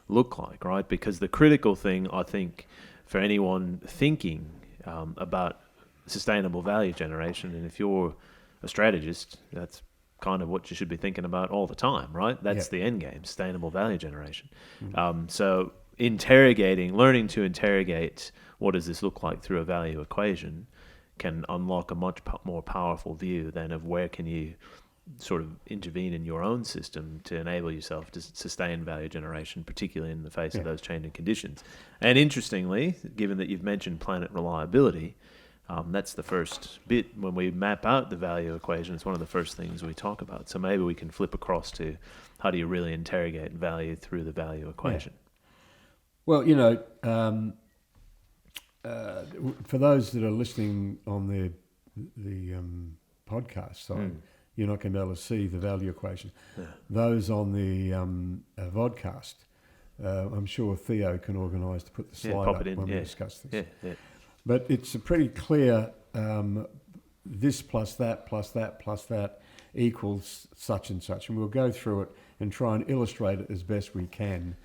look like, right? Because the critical thing, I think, for anyone thinking about sustainable value generation, and if you're a strategist, that's kind of what you should be thinking about all the time, right? That's the end game, sustainable value generation. Mm-hmm. So learning to interrogate what does this look like through a value equation can unlock a much more powerful view than of where can you sort of intervene in your own system to enable yourself to sustain value generation, particularly in the face of those changing conditions. And interestingly, given that you've mentioned planet reliability, that's the first bit. When we map out the value equation, it's one of the first things we talk about. So maybe we can flip across to how do you really interrogate value through the value equation? Yeah. Well, you know, for those that are listening on the podcast side, you're not going to be able to see the value equation. Yeah. Those on the vodcast, I'm sure Theo can organise to put the slide up when we discuss this. Yeah. But it's a pretty clear this plus that plus that plus that equals such and such. And we'll go through it and try and illustrate it as best we can.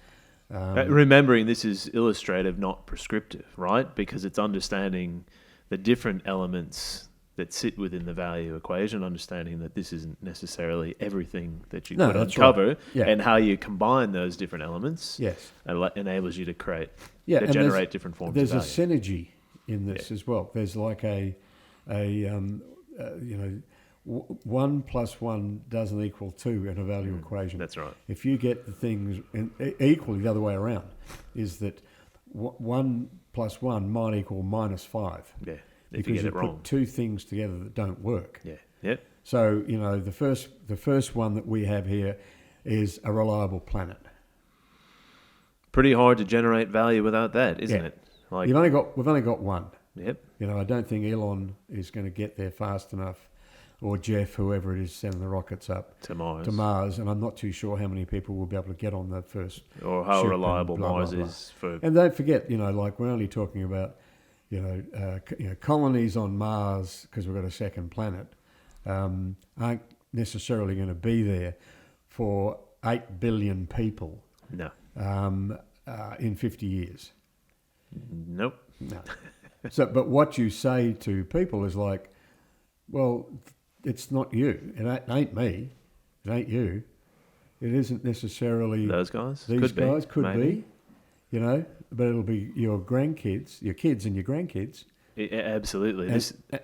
Remembering this is illustrative, not prescriptive, right? Because it's understanding the different elements that sit within the value equation, understanding that this isn't necessarily everything that you could uncover, right. Yeah. and how you combine those different elements yes. enables you to generate different forms of value. There's a synergy in this as well. There's like one plus one doesn't equal two in a value equation. That's right. If you get the things equally the other way around, is that 1 plus 1 might equal minus 5. Yeah. Because you get it wrong. Put two things together that don't work. Yeah. Yep. So, you know, the first one that we have here is a reliable planet. Pretty hard to generate value without that, isn't it? Like we've only got one. Yep. You know, I don't think Elon is going to get there fast enough, or Jeff, whoever it is, sending the rockets up to Mars. And I'm not too sure how many people will be able to get on that first or how reliable Mars blah, blah. is for. And don't forget, you know, like we're only talking about, colonies on Mars because we've got a second planet aren't necessarily going to be there for 8 billion people. No. In 50 years. Nope. No. So, but what you say to people is like, well, it's not you. It ain't me. It ain't you. It isn't necessarily those guys. These could guys could maybe. be, you know, but it'll be your grandkids, your kids and your grandkids. Absolutely.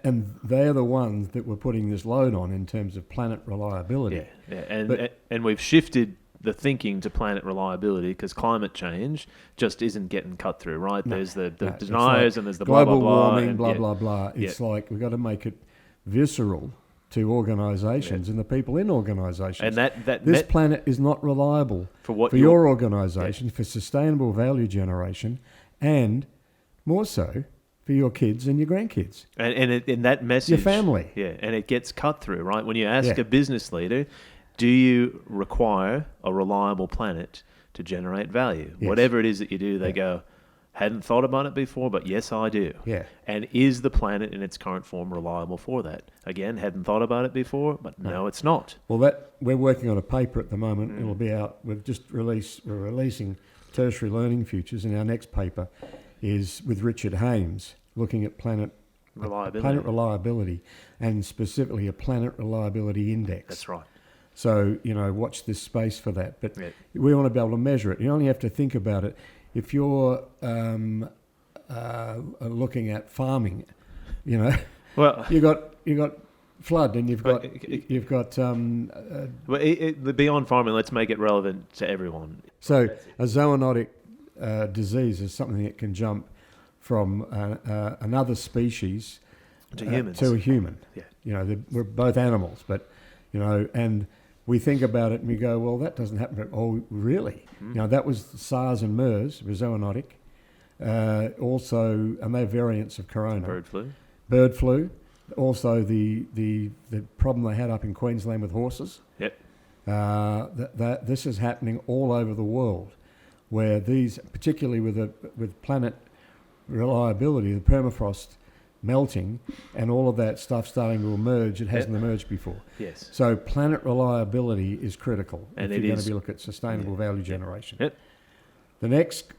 And they're the ones that we're putting this load on in terms of planet reliability. Yeah. And we've shifted the thinking to planet reliability because climate change just isn't getting cut through, right? There's the deniers and there's the blah, blah, blah. Global warming, blah, blah, blah. It's like we've got to make it visceral to organisations and the people in organisations. And this planet is not reliable for your organisation, for sustainable value generation, and more so for your kids and your grandkids. And that message... Your family. Yeah, and it gets cut through, right? When you ask a business leader, do you require a reliable planet to generate value. Yes. Whatever it is that you do, they Yeah. go, hadn't thought about it before, but yes, I do. Yeah. And is the planet in its current form reliable for that? Again, hadn't thought about it before, but no, it's not. Well, we're working on a paper at the moment. Mm. It'll be out. We're releasing tertiary learning futures, and our next paper is with Richard Hames, looking at planet reliability, and specifically a planet reliability index. That's right. So, watch this space for that. But Yeah. we want to be able to measure it. You only have to think about it. If you're looking at farming, Well, you got flood, and you've got beyond farming, let's make it relevant to everyone. so a zoonotic disease is something that can jump from another species To humans. to a human. Yeah. We're both animals, but and we think about it and we go, well, that doesn't happen. Oh, really? That was SARS and MERS, was zoonotic. Also, and they're variants of corona. Bird flu. Also, the problem they had up in Queensland with horses. Yep. That this is happening all over the world, where these, particularly with planet reliability, the permafrost melting and all of that stuff starting to emerge, it hasn't emerged before. Yes. So planet reliability is critical And if it you're going is. to be looking at sustainable value generation. Yep. The next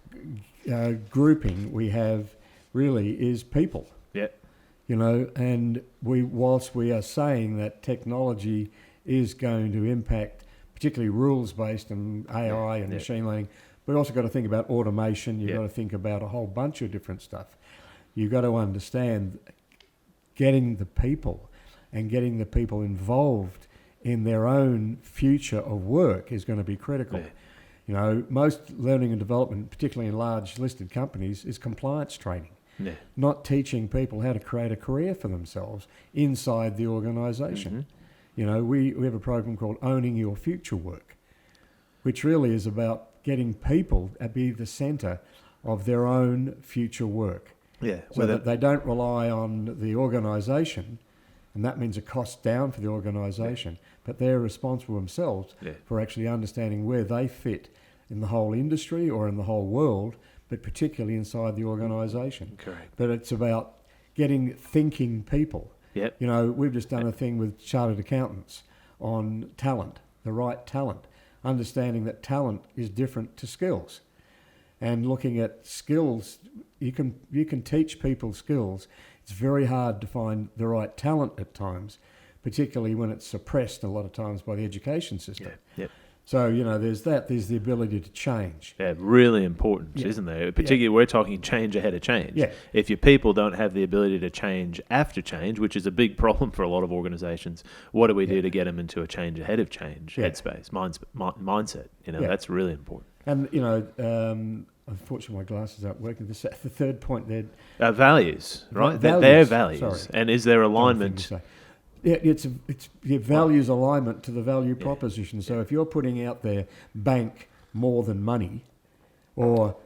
grouping we have really is people. Yep. And whilst we are saying that technology is going to impact, particularly rules-based and AI and machine learning, we've also got to think about automation. You've got to think about a whole bunch of different stuff. You've got to understand getting the people involved in their own future of work is going to be critical. Yeah. Most learning and development, particularly in large listed companies, is compliance training. Yeah. Not teaching people how to create a career for themselves inside the organisation. Mm-hmm. We have a program called Owning Your Future Work, which really is about getting people to be the centre of their own future work. Yeah. So that they don't rely on the organisation, and that means a cost down for the organisation, but they're responsible themselves for actually understanding where they fit in the whole industry or in the whole world, but particularly inside the organisation. Correct. But it's about getting thinking people. Yep. We've just done a thing with chartered accountants on talent, the right talent, understanding that talent is different to skills. And looking at skills, you can teach people skills. It's very hard to find the right talent at times, particularly when it's suppressed a lot of times by the education system. Yeah. Yep. So, there's that. There's the ability to change. Yeah, really important, isn't there? Particularly, we're talking change ahead of change. Yeah. If your people don't have the ability to change after change, which is a big problem for a lot of organisations, what do we do to get them into a change ahead of change headspace, mindset? That's really important. And, unfortunately, my glasses aren't working. The third point there. Values, right? Values. Their values. Sorry. And is there alignment? Yeah, it's your values alignment to the value proposition. So if you're putting out there bank more than money, or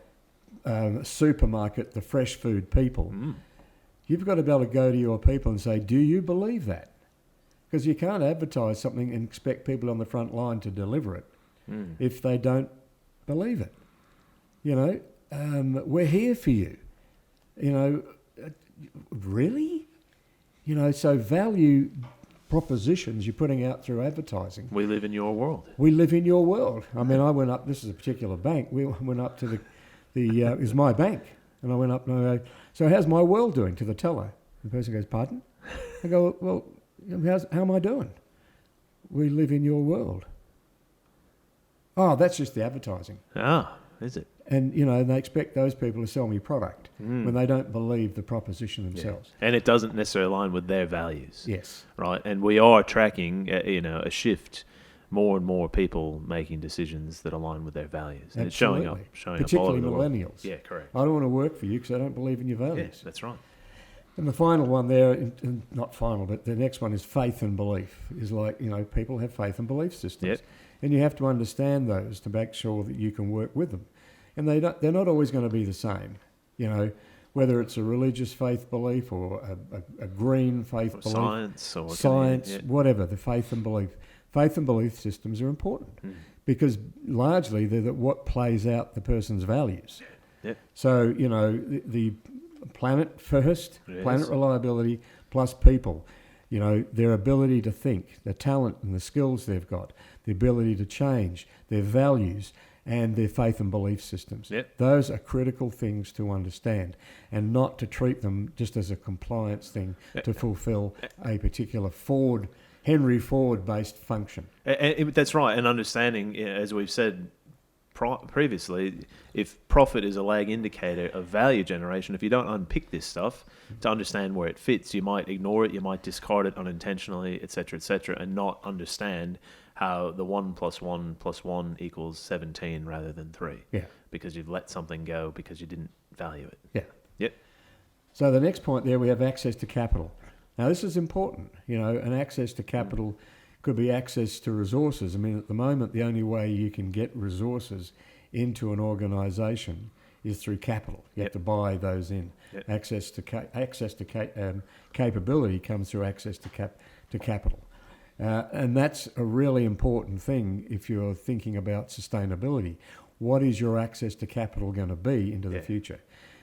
supermarket, the fresh food people, you've got to be able to go to your people and say, do you believe that? Because you can't advertise something and expect people on the front line to deliver it if they don't believe it. We're here for you. Really? So value propositions you're putting out through advertising. We live in your world. We live in your world. I mean, I went up, this is a particular bank, we went up to it was my bank, and I went up and I go, so how's my world doing, to the teller? The person goes, pardon? I go, well, how am I doing? We live in your world. Oh, that's just the advertising. Ah, is it? And, they expect those people to sell me product when they don't believe the proposition themselves. Yeah. And it doesn't necessarily align with their values. Yes. Right. And we are tracking, a shift, more and more people making decisions that align with their values. And it's showing up particularly all over the millennials. world. Yeah, correct. I don't want to work for you because I don't believe in your values. Yes, that's right. And the final one there, not final, but the next one is faith and belief. Is like, people have faith and belief systems. Yep. And you have to understand those to make sure that you can work with them. And they're not always going to be the same, whether it's a religious faith belief or a green faith belief. Science, whatever, the faith and belief. Faith and belief systems are important because largely they're what plays out the person's values. Yeah. So, the planet first, Yes. planet reliability plus people, their ability to think, the talent and the skills they've got, the ability to change, their values, and their faith and belief systems. Yep. Those are critical things to understand, and not to treat them just as a compliance thing to fulfill a particular Henry Ford-based function. That's right. And understanding, as we've said previously, if profit is a lag indicator of value generation, if you don't unpick this stuff to understand where it fits, you might ignore it, you might discard it unintentionally, etc., and not understand how the 1 + 1 + 1 equals 17 rather than 3. Yeah. Because you've let something go because you didn't value it. Yeah. Yep. So the next point there, we have access to capital. Now, this is important, and access to capital could be access to resources. I mean, at the moment, the only way you can get resources into an organisation is through capital. You have to buy those in. Yep. Access to capability comes through access to capital. And that's a really important thing if you're thinking about sustainability. What is your access to capital going to be into the future?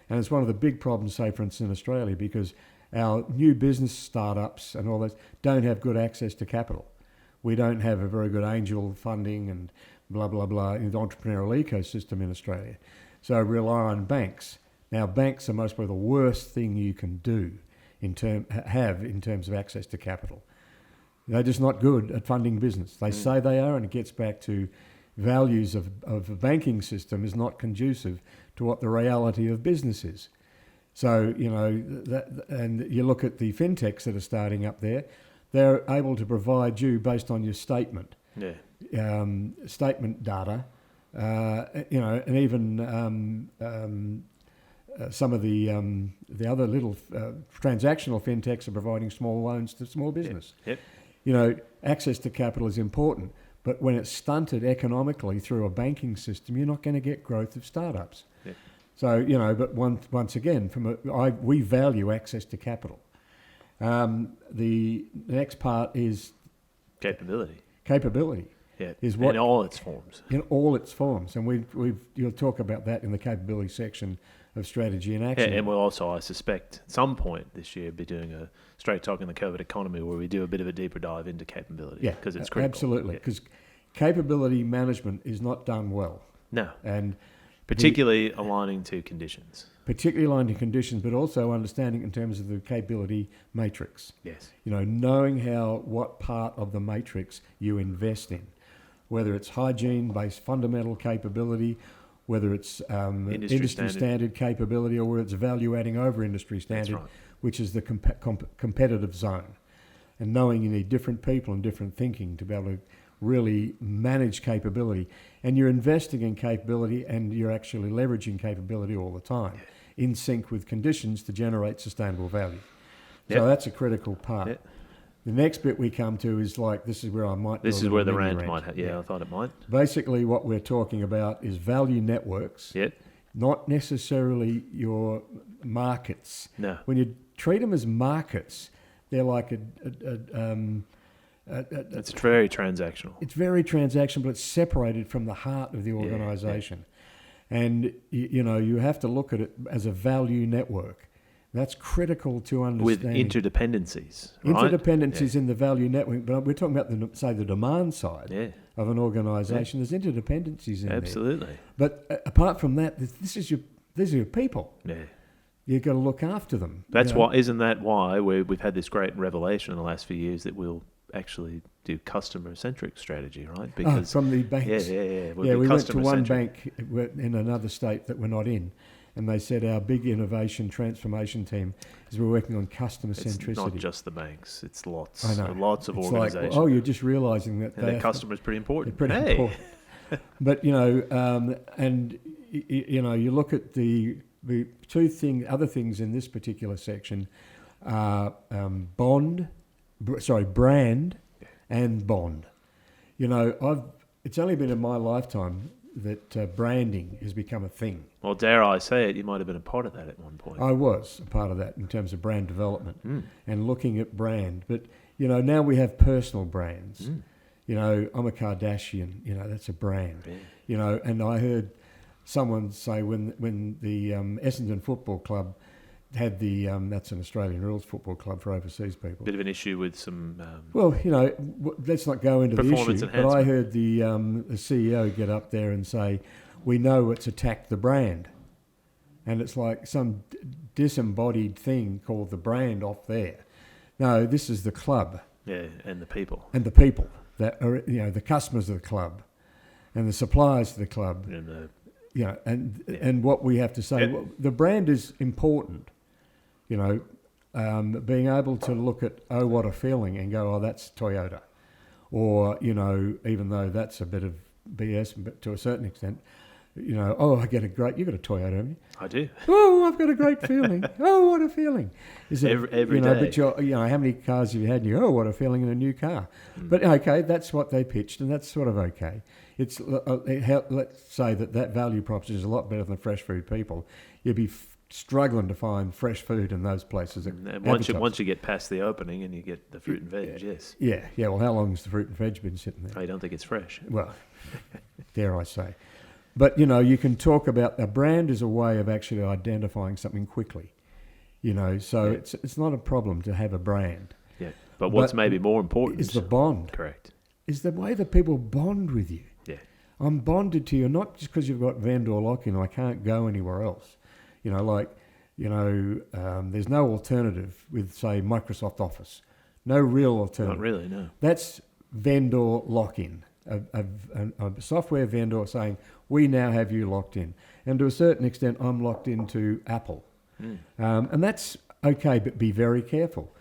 And it's one of the big problems, say, for instance, in Australia, because our new business startups and all that don't have good access to capital. We don't have a very good angel funding and blah, blah, blah in the entrepreneurial ecosystem in Australia. So rely on banks. Now, banks are most probably the worst thing you can do in terms of access to capital. They're just not good at funding business. They say they are, and it gets back to values of a banking system is not conducive to what the reality of business is. So, and you look at the fintechs that are starting up there, they're able to provide you based on your statement, statement data, and even some of the other little transactional fintechs are providing small loans to small business. Yep. Access to capital is important, but when it's stunted economically through a banking system, you're not going to get growth of startups. Yep. So, but once again, we value access to capital. The next part is Capability. Yeah. Is what, in all its forms. In all its forms. And you'll talk about that in the capability section of strategy and action. Yeah, and we'll also, I suspect, at some point this year, be doing a straight talk in the COVID economy where we do a bit of a deeper dive into capability. Yeah, because it's critical. Absolutely. Because capability management is not done well. No. And particularly aligning to conditions. Particularly aligning to conditions, but also understanding in terms of the capability matrix. Yes. Knowing what part of the matrix you invest in, whether it's hygiene-based fundamental capability, whether it's industry standard capability, or whether it's value-adding over industry standard, right. which is the competitive zone. And knowing you need different people and different thinking to be able to really manage capability. And you're investing in capability and you're actually leveraging capability all the time in sync with conditions to generate sustainable value. So that's a critical part. Yep. The next bit we come to is this is where I might... This is where the rant might have... Yeah, I thought it might. Basically, what we're talking about is value networks, not necessarily your markets. No. When you treat them as markets, they're like it's very transactional. It's very transactional, but it's separated from the heart of the organisation. And, you have to look at it as a value network. That's critical to understand. With interdependencies, right? Interdependencies in the value network, but we're talking about, the demand side of an organisation. There's interdependencies in there. Absolutely. But apart from that, these are your people. Yeah. You've got to look after them. That's why. Isn't that why we've had this great revelation in the last few years that we'll actually do customer-centric strategy, right? Because from the banks. Yeah. We went to one bank in another state that we're not in, and they said our big innovation transformation team is we're working on customer centricity. It's not just the banks; it's lots. I know. Lots of organisations. You're just realising that their customers pretty important. They're pretty important. But and you look at the other things in this particular section are brand and bond. It's only been in my lifetime that branding has become a thing. Well, dare I say it, you might have been a part of that at one point. I was a part of that in terms of brand development and looking at brand. But, now we have personal brands. You know, I'm a Kardashian. You know, that's a brand. Yeah. You know, and I heard someone say when the Essendon Football Club had the that's an Australian rules football club for overseas people. Bit of an issue with some. Well, you know, let's not go into the Performance issue. But I enhancement. heard the CEO get up there and say, "We know it's attacked the brand," and it's like some disembodied thing called the brand off there. No, this is the club Yeah, and the people. and the people that are, you know, the customers of the club and the suppliers to the club. And the, You know, and what we have to say, Yeah. well, the brand is important. You know, being able to look at, oh, what a feeling, and go, oh, that's Toyota. Or, you know, even though that's a bit of BS, but to a certain extent, you know, oh, I get a great, you got a Toyota, haven't you? I do. Oh, I've got a great feeling. Oh, what a feeling. Is it, Every you know, day. But you know, how many cars have you had? And you go, oh, what a feeling in a new car. But okay, that's what they pitched, and that's sort of okay. It's let's say that value proposition is a lot better than fresh food people. You'd be struggling to find fresh food in those places. And once you get past the opening and you get the fruit and veg, yes. Yeah. Well, how long has the fruit and veg been sitting there? I don't think it's fresh. Well, dare I say. But, you know, you can talk about a brand is a way of actually identifying something quickly. You know, so Yeah. it's not a problem to have a brand. Yeah. But what's But maybe more important Is the bond. correct. Is the way that people bond with you. Yeah. I'm bonded to you, not just because you've got vendor lock-in, I can't go anywhere else. You know, like, you know, there's no alternative with, say, Microsoft Office. No real alternative. Not really, no. That's vendor lock-in, a software vendor saying, we now have you locked in. And to a certain extent, I'm locked into Apple. And that's okay, but be very careful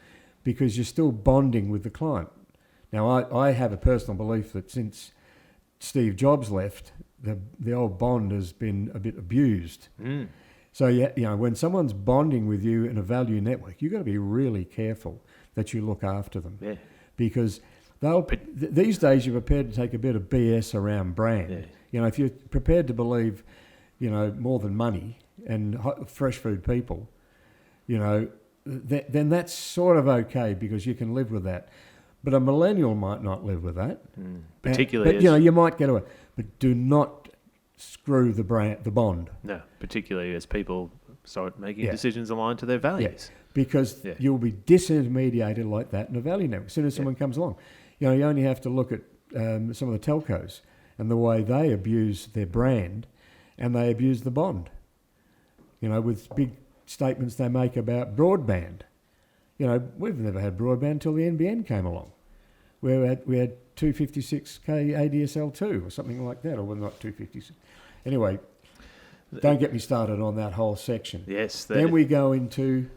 because you're still bonding with the client. Now, I have a personal belief that since Steve Jobs left, the old bond has been a bit abused. So, you know, when someone's bonding with you in a value network, you've got to be really careful that you look after them. Yeah. Because these days you're prepared to take a bit of BS around brand. Yeah. You know, if you're prepared to believe, you know, more than money and fresh food people, you know, then that's sort of okay because you can live with that. But a millennial might not live with that. Particularly But, you know, you might get away. But do not screw the bond. No, particularly as people start making Yeah. decisions aligned to their values. Because Yeah. you'll be disintermediated like that in a value network as soon as someone comes along. You know, you only have to look at some of the telcos and the way they abuse their brand and they abuse the bond. You know, with big statements they make about broadband. You know, we've never had broadband until the NBN came along. We had 256k ADSL2 or something like that, or well, not 256. Anyway, don't get me started on that whole section. Yes. Then we go into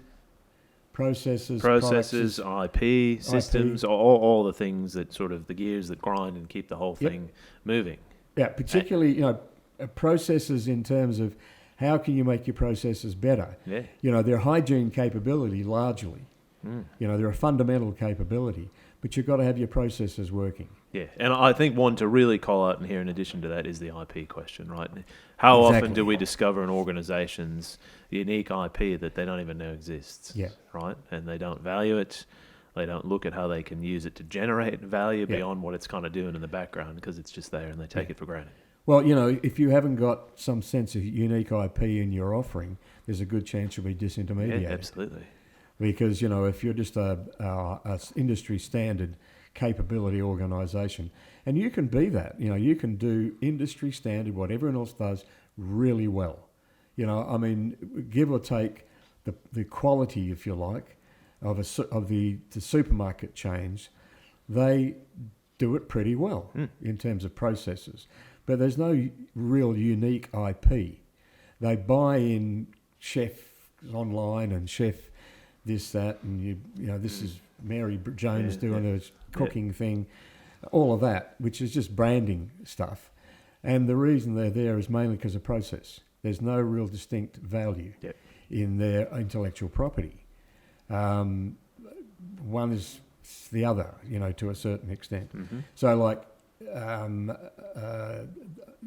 processes, processes, IP, systems, all the things that sort of the gears that grind and keep the whole thing moving. Yeah, particularly, you know, processes in terms of how can you make your processes better. Yeah. You know, they're hygiene capability largely. You know, they're a fundamental capability, but you've got to have your processes working. Yeah, and I think one to really call out in here in addition to that is the IP question, right? How often Exactly. do we discover in organisations unique IP that they don't even know exists, Yeah. right? And they don't value it. They don't look at how they can use it to generate value beyond what it's kind of doing in the background because it's just there and they take it for granted. Well, you know, if you haven't got some sense of unique IP in your offering, there's a good chance you'll be disintermediated. Yeah, absolutely. Because, you know, if you're just a industry standard capability organisation, and you can be that, you know, you can do industry standard, what everyone else does, really well. You know, I mean, give or take the quality, if you like, of the supermarket chains, they do it pretty well in terms of processes. But there's no real unique IP. They buy in chef online and chef this, that, and you know, this is Mary Jones doing a cooking thing, all of that, which is just branding stuff. And the reason they're there is mainly because of process. There's no real distinct value in their intellectual property. One is the other, you know, to a certain extent. So, like,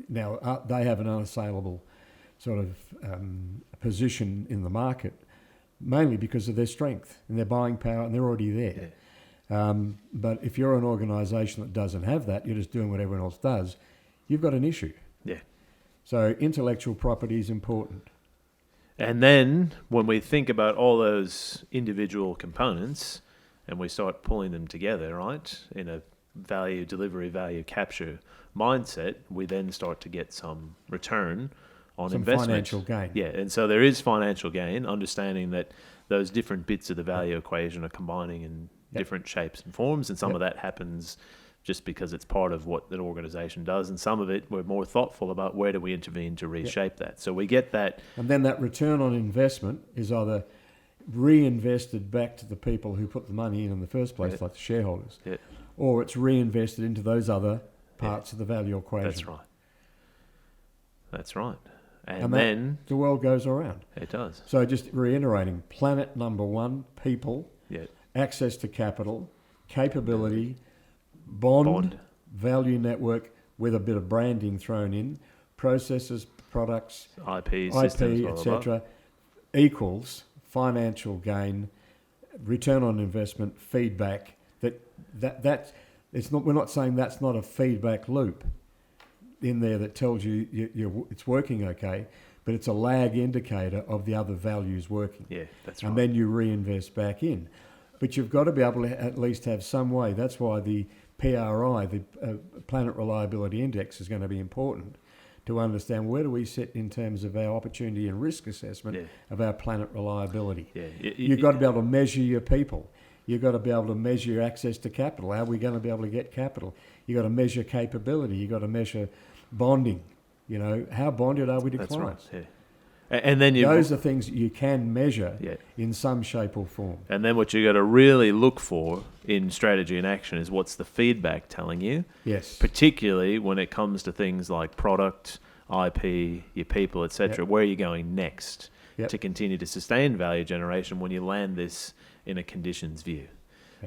now they have an unassailable sort of position in the market, mainly because of their strength and their buying power, and they're already there. But if you're an organisation that doesn't have that, you're just doing what everyone else does, you've got an issue. Yeah. So intellectual property is important. And then when we think about all those individual components and we start pulling them together, right, in a value delivery, value capture mindset, we then start to get some return on Some investment. financial gain. Yeah, and so there is financial gain, understanding that those different bits of the value equation are combining in different shapes and forms, and some of that happens just because it's part of what an organization does, and some of it we're more thoughtful about where do we intervene to reshape that. So we get that. And then that return on investment is either reinvested back to the people who put the money in the first place, like the shareholders, or it's reinvested into those other parts of the value equation. That's right. That's right. And then the world goes around. It does. So just reiterating, planet number one, people, access to capital, capability, bond, value network with a bit of branding thrown in, processes, products, IP systems, etc., equals financial gain, return on investment, feedback. That it's not. We're not saying that's not a feedback loop in there that tells you it's working okay, but it's a lag indicator of the other values working. Yeah, that's right. And then you reinvest back in. But you've got to be able to at least have some way. That's why the PRI, the Planet Reliability Index, is going to be important to understand where do we sit in terms of our opportunity and risk assessment of our planet reliability. Yeah. You've got to be able to measure your people. You've got to be able to measure your access to capital. How are we going to be able to get capital? You've got to measure capability. You've got to measure bonding. You know, how bonded are we to clients? That's right. And then those are things that you can measure in some shape or form. And then what you got to really look for in strategy and action is what's the feedback telling you. Yes. Particularly when it comes to things like product, IP, your people, etc. Where are you going next to continue to sustain value generation when you land this in a conditions view?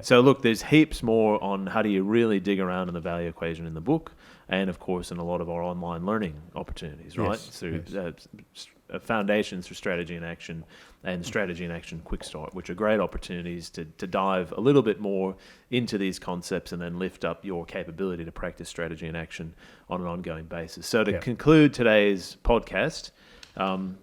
So look, there's heaps more on how do you really dig around in the value equation in the book, and of course in a lot of our online learning opportunities, right? Through Foundations for Strategy and Action and Strategy and Action Quick Start, which are great opportunities to dive a little bit more into these concepts and then lift up your capability to practice strategy and action on an ongoing basis. So to conclude today's podcast,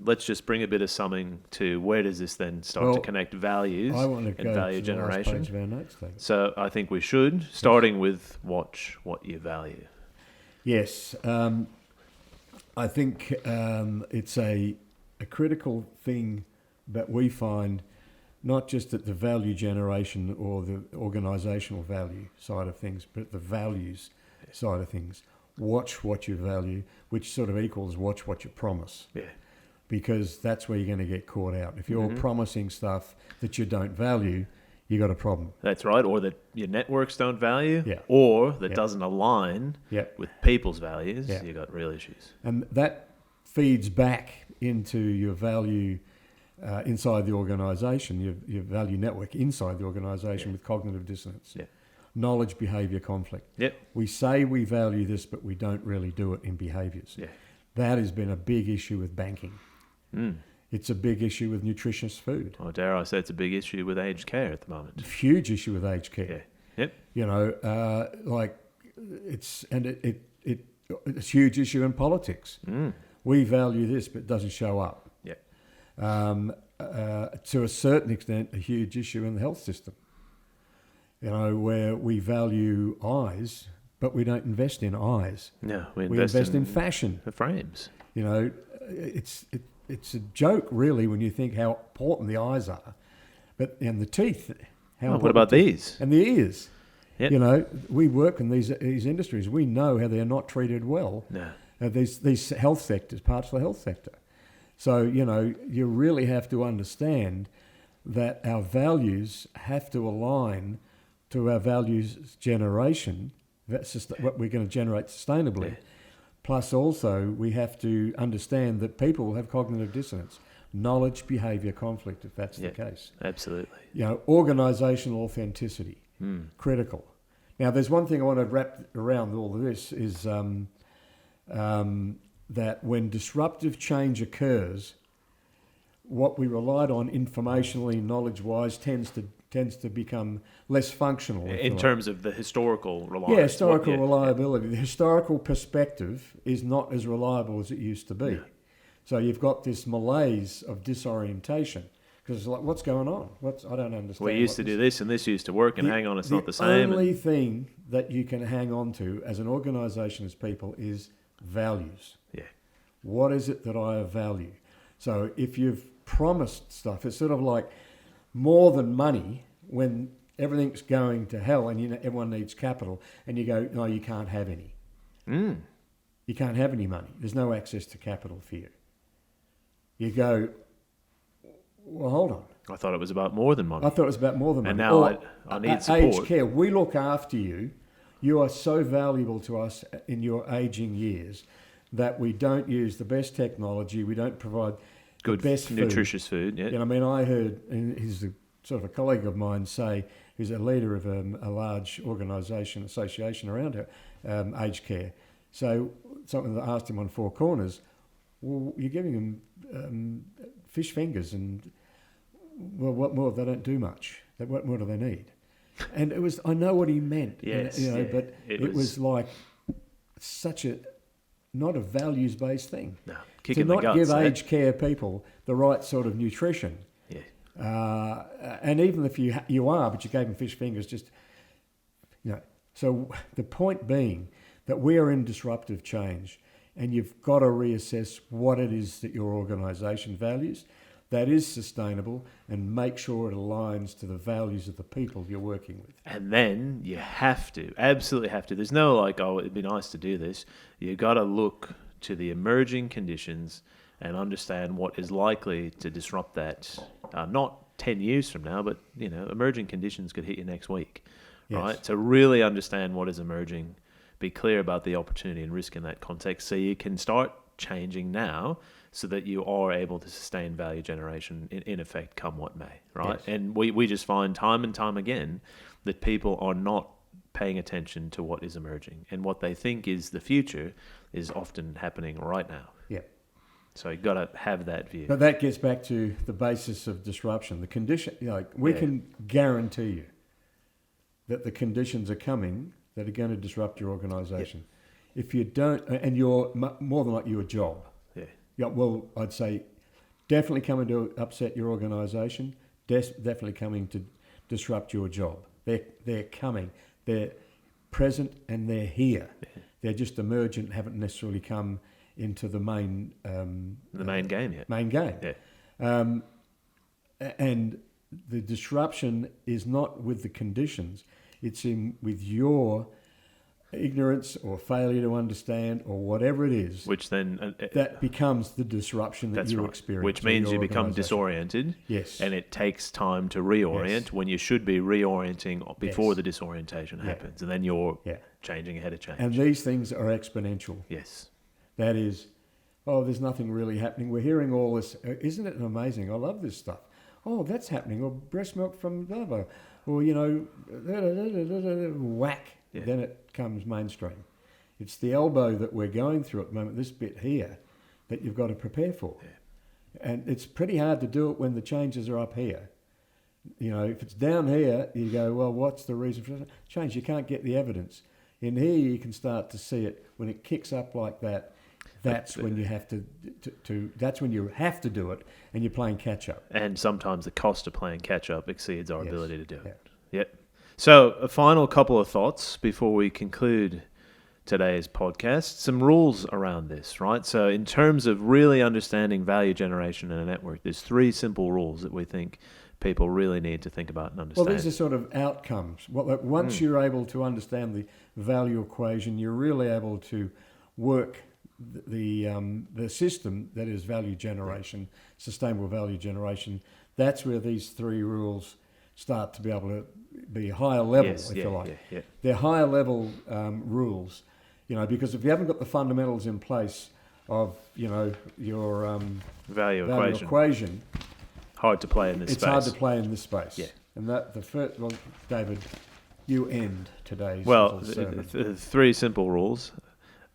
let's just bring a bit of summing to where does this then start to connect values and value generation. Last page of our notes, so I think we should, starting with watch what you value. Yes. I think it's a critical thing that we find, not just at the value generation or the organisational value side of things, but the values side of things. Watch what you value, which sort of equals watch what you promise. Yeah. Because that's where you're going to get caught out. If you're promising stuff that you don't value, you got a problem. That's right, or that your networks don't value, or that doesn't align with people's values, you got real issues. And that feeds back into your value inside the organisation, your value network inside the organisation with cognitive dissonance. Yeah. Knowledge, behaviour, conflict. Yep. We say we value this, but we don't really do it in behaviours. Yeah. That has been a big issue with banking. It's a big issue with nutritious food. Oh, dare I say it's a big issue with aged care at the moment. Huge issue with aged care. Yeah. Yep. You know, it's a huge issue in politics. We value this, but it doesn't show up. Yeah. To a certain extent, a huge issue in the health system. You know, where we value eyes, but we don't invest in eyes. No, we invest in fashion. The frames. You know, it's a joke, really, when you think how important the eyes are. And the teeth. What about these? And the ears. Yep. You know, we work in these industries. We know how they're not treated well. No. These health sectors, parts of the health sector. So, you know, you really have to understand that our values have to align to our values generation. That's what we're going to generate sustainably. Yeah. Plus also we have to understand that people have cognitive dissonance, knowledge, behaviour, conflict, if that's the case. Absolutely. You know, organisational authenticity, critical. Now there's one thing I want to wrap around all of this is that when disruptive change occurs, what we relied on informationally, knowledge-wise, tends to tends to become less functional. In terms of the historical reliability. Yeah, historical reliability. The historical perspective is not as reliable as it used to be. No. So you've got this malaise of disorientation. Because it's like, what's going on? I don't understand. We used to do this and this used to work, and hang on, it's not the same. The only thing that you can hang on to as an organisation, as people, is values. Yeah. What is it that I value? So if you've promised stuff, it's sort of like more than money when everything's going to hell and everyone needs capital, and you go, no, you can't have any. You can't have any money. There's no access to capital for you. You go, well, hold on. I thought it was about more than money. I thought it was about more than money. And now I need support. Aged care. We look after you. You are so valuable to us in your aging years that we don't use the best technology. We don't provide good, the best nutritious food. Yeah. You know, I mean, I heard, and he's sort of a colleague of mine say, who's a leader of a large association around her, aged care. So something that I asked him on Four Corners, well, you're giving them fish fingers and, well, what more? They don't do much. What more do they need? And it was, I know what he meant. Yes, but it was like such not a values-based thing. No, to not give aged care people the right sort of nutrition. Yeah. And even if you are, but you gave them fish fingers, just, So the point being that we are in disruptive change, and you've got to reassess what it is that your organisation values that is sustainable, and make sure it aligns to the values of the people you're working with. And then you absolutely have to. There's no like, oh, it'd be nice to do this. You got to look to the emerging conditions and understand what is likely to disrupt that. Not 10 years from now, but emerging conditions could hit you next week, right? To really understand what is emerging, be clear about the opportunity and risk in that context, so you can start changing now, so that you are able to sustain value generation in effect, come what may, right? Yes. And we just find time and time again that people are not paying attention to what is emerging, and what they think is the future is often happening right now. Yeah. So you've got to have that view. But that gets back to the basis of disruption. The condition, we can guarantee you that the conditions are coming that are going to disrupt your organisation. Yeah. If you don't, and you're more than like your job. Yeah, well, I'd say definitely coming to upset your organisation, definitely coming to disrupt your job. They're coming. They're present and they're here. Yeah. They're just emergent, haven't necessarily come into the main main game yet. Main game. Yeah. And the disruption is not with the conditions; it's with your ignorance or failure to understand or whatever it is, which then that becomes the disruption that you experience. Which means you become disoriented. Yes. And it takes time to reorient when you should be reorienting before the disorientation happens. And then you're changing ahead of change. And these things are exponential. Yes. That is, there's nothing really happening. We're hearing all this. Isn't it amazing? I love this stuff. Oh, that's happening. Or breast milk from blah, blah. Or, whack. Yeah. Then it comes mainstream. It's the elbow that we're going through at the moment, this bit here, that you've got to prepare for. Yeah. And it's pretty hard to do it when the changes are up here. If it's down here, you go, well, what's the reason for the change? You can't get the evidence. In here, you can start to see it. When it kicks up like that, that's when you have to that's when you have to do it, and you're playing catch up. And sometimes the cost of playing catch up exceeds our ability to do it. Yep. So a final couple of thoughts before we conclude today's podcast. Some rules around this, right? So in terms of really understanding value generation in a network, there's 3 simple rules that we think people really need to think about and understand. Well, these are sort of outcomes. Once you're able to understand the value equation, you're really able to work the system that is value generation, sustainable value generation. That's where these 3 rules start to be able to be higher level, if you like. Yeah. They're higher level rules, because if you haven't got the fundamentals in place of, your value equation, hard to play in this space. It's hard to play in this space. Yeah. And David, you end today's sermon. 3 simple rules.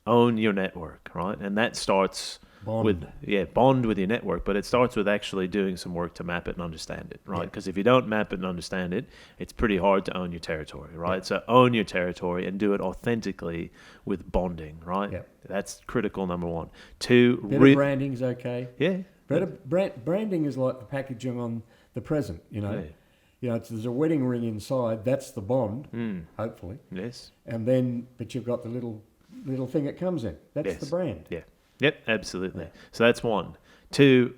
Own your network, right? And that starts Bond. Bond with your network, but it starts with actually doing some work to map it and understand it, right? Because if you don't map it and understand it, it's pretty hard to own your territory, right? Yeah. So own your territory and do it authentically with bonding, right? Yeah. That's critical, number one. Two, Bit of branding's okay. yeah. Branding is like the packaging on the present, you know. Yeah. You know, there's a wedding ring inside. That's the bond, hopefully. Yes. And then, but you've got the little thing it comes in. That's the brand. Yeah. Yep, absolutely. Yeah. So that's one. Two,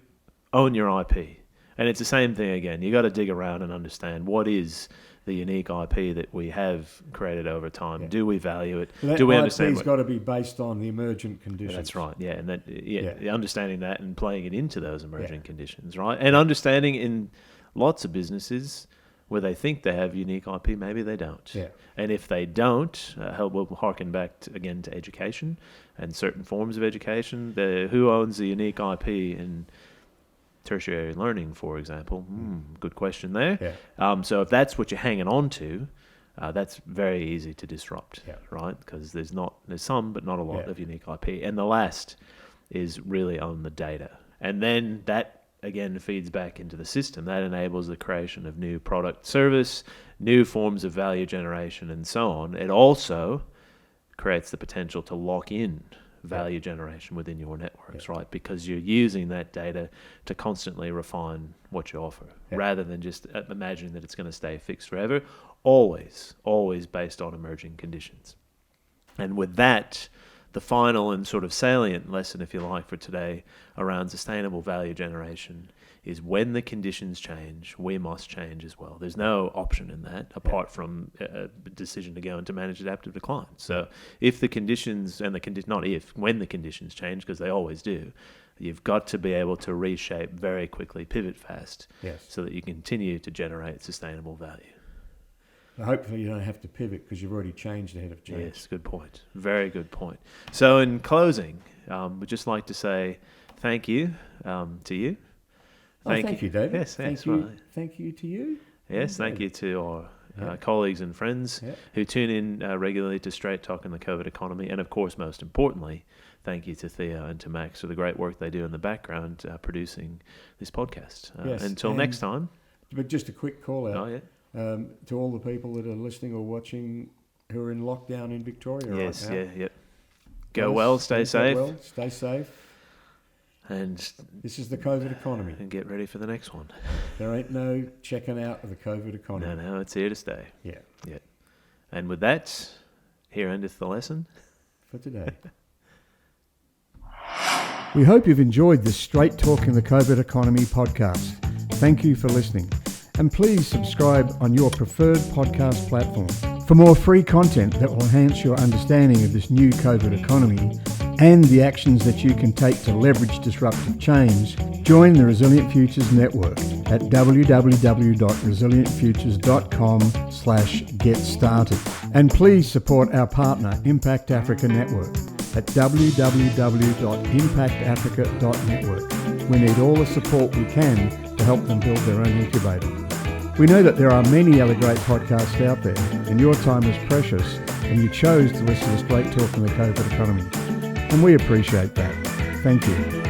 own your IP. And it's the same thing again. You got to dig around and understand what is the unique IP that we have created over time. Yeah. Do we value it? That Do we IP's understand got to be based on the emergent conditions. That's right. Yeah, and that Yeah. understanding that and playing it into those emerging Yeah. conditions, right? And understanding in lots of businesses where they think they have unique IP, maybe they don't. Yeah. And if they don't, we'll harken back again to education and certain forms of education. Who owns the unique IP in tertiary learning, for example? Good question there. Yeah. So if that's what you're hanging on to, that's very easy to disrupt, Yeah. right? Because there's some, but not a lot Yeah. of unique IP. And the last is really on the data. And then that again feeds back into the system. That enables the creation of new product, service, new forms of value generation, and so on. It also creates the potential to lock in value generation within your networks, right? Because you're using that data to constantly refine what you offer, rather than just imagining that it's going to stay fixed forever. Always based on emerging conditions. And with that, the final and sort of salient lesson, if you like, for today around sustainable value generation is when the conditions change, we must change as well. There's no option in that apart from a decision to go into managed adaptive decline. So if the conditions, when the conditions change, because they always do, you've got to be able to reshape very quickly, pivot fast, so that you continue to generate sustainable value. Hopefully you don't have to pivot because you've already changed ahead of change. Yes, good point. Very good point. So in closing, we'd just like to say thank you to you. Thank you, David. Yes, thank right. you. Thank you to you. Yes, thank you to our colleagues and friends who tune in regularly to Straight Talk in the COVID economy. And of course, most importantly, thank you to Theo and to Max for the great work they do in the background producing this podcast. Until next time. But just a quick call out. Oh, yeah. To all the people that are listening or watching who are in lockdown in Victoria right now. Go well, stay safe. Stay safe. And this is the COVID economy. And get ready for the next one. There ain't no checking out of the COVID economy. No, it's here to stay. Yeah. And with that, here endeth the lesson for today. We hope you've enjoyed this Straight Talk in the COVID Economy podcast. Thank you for listening. And please subscribe on your preferred podcast platform. For more free content that will enhance your understanding of this new COVID economy and the actions that you can take to leverage disruptive change, join the Resilient Futures Network at www.resilientfutures.com/get-started. And please support our partner, Impact Africa Network, at www.impactafrica.network. We need all the support we can to help them build their own incubator. We know that there are many other great podcasts out there, and your time is precious, and you chose to listen to Straight Talk in the COVID economy. And we appreciate that. Thank you.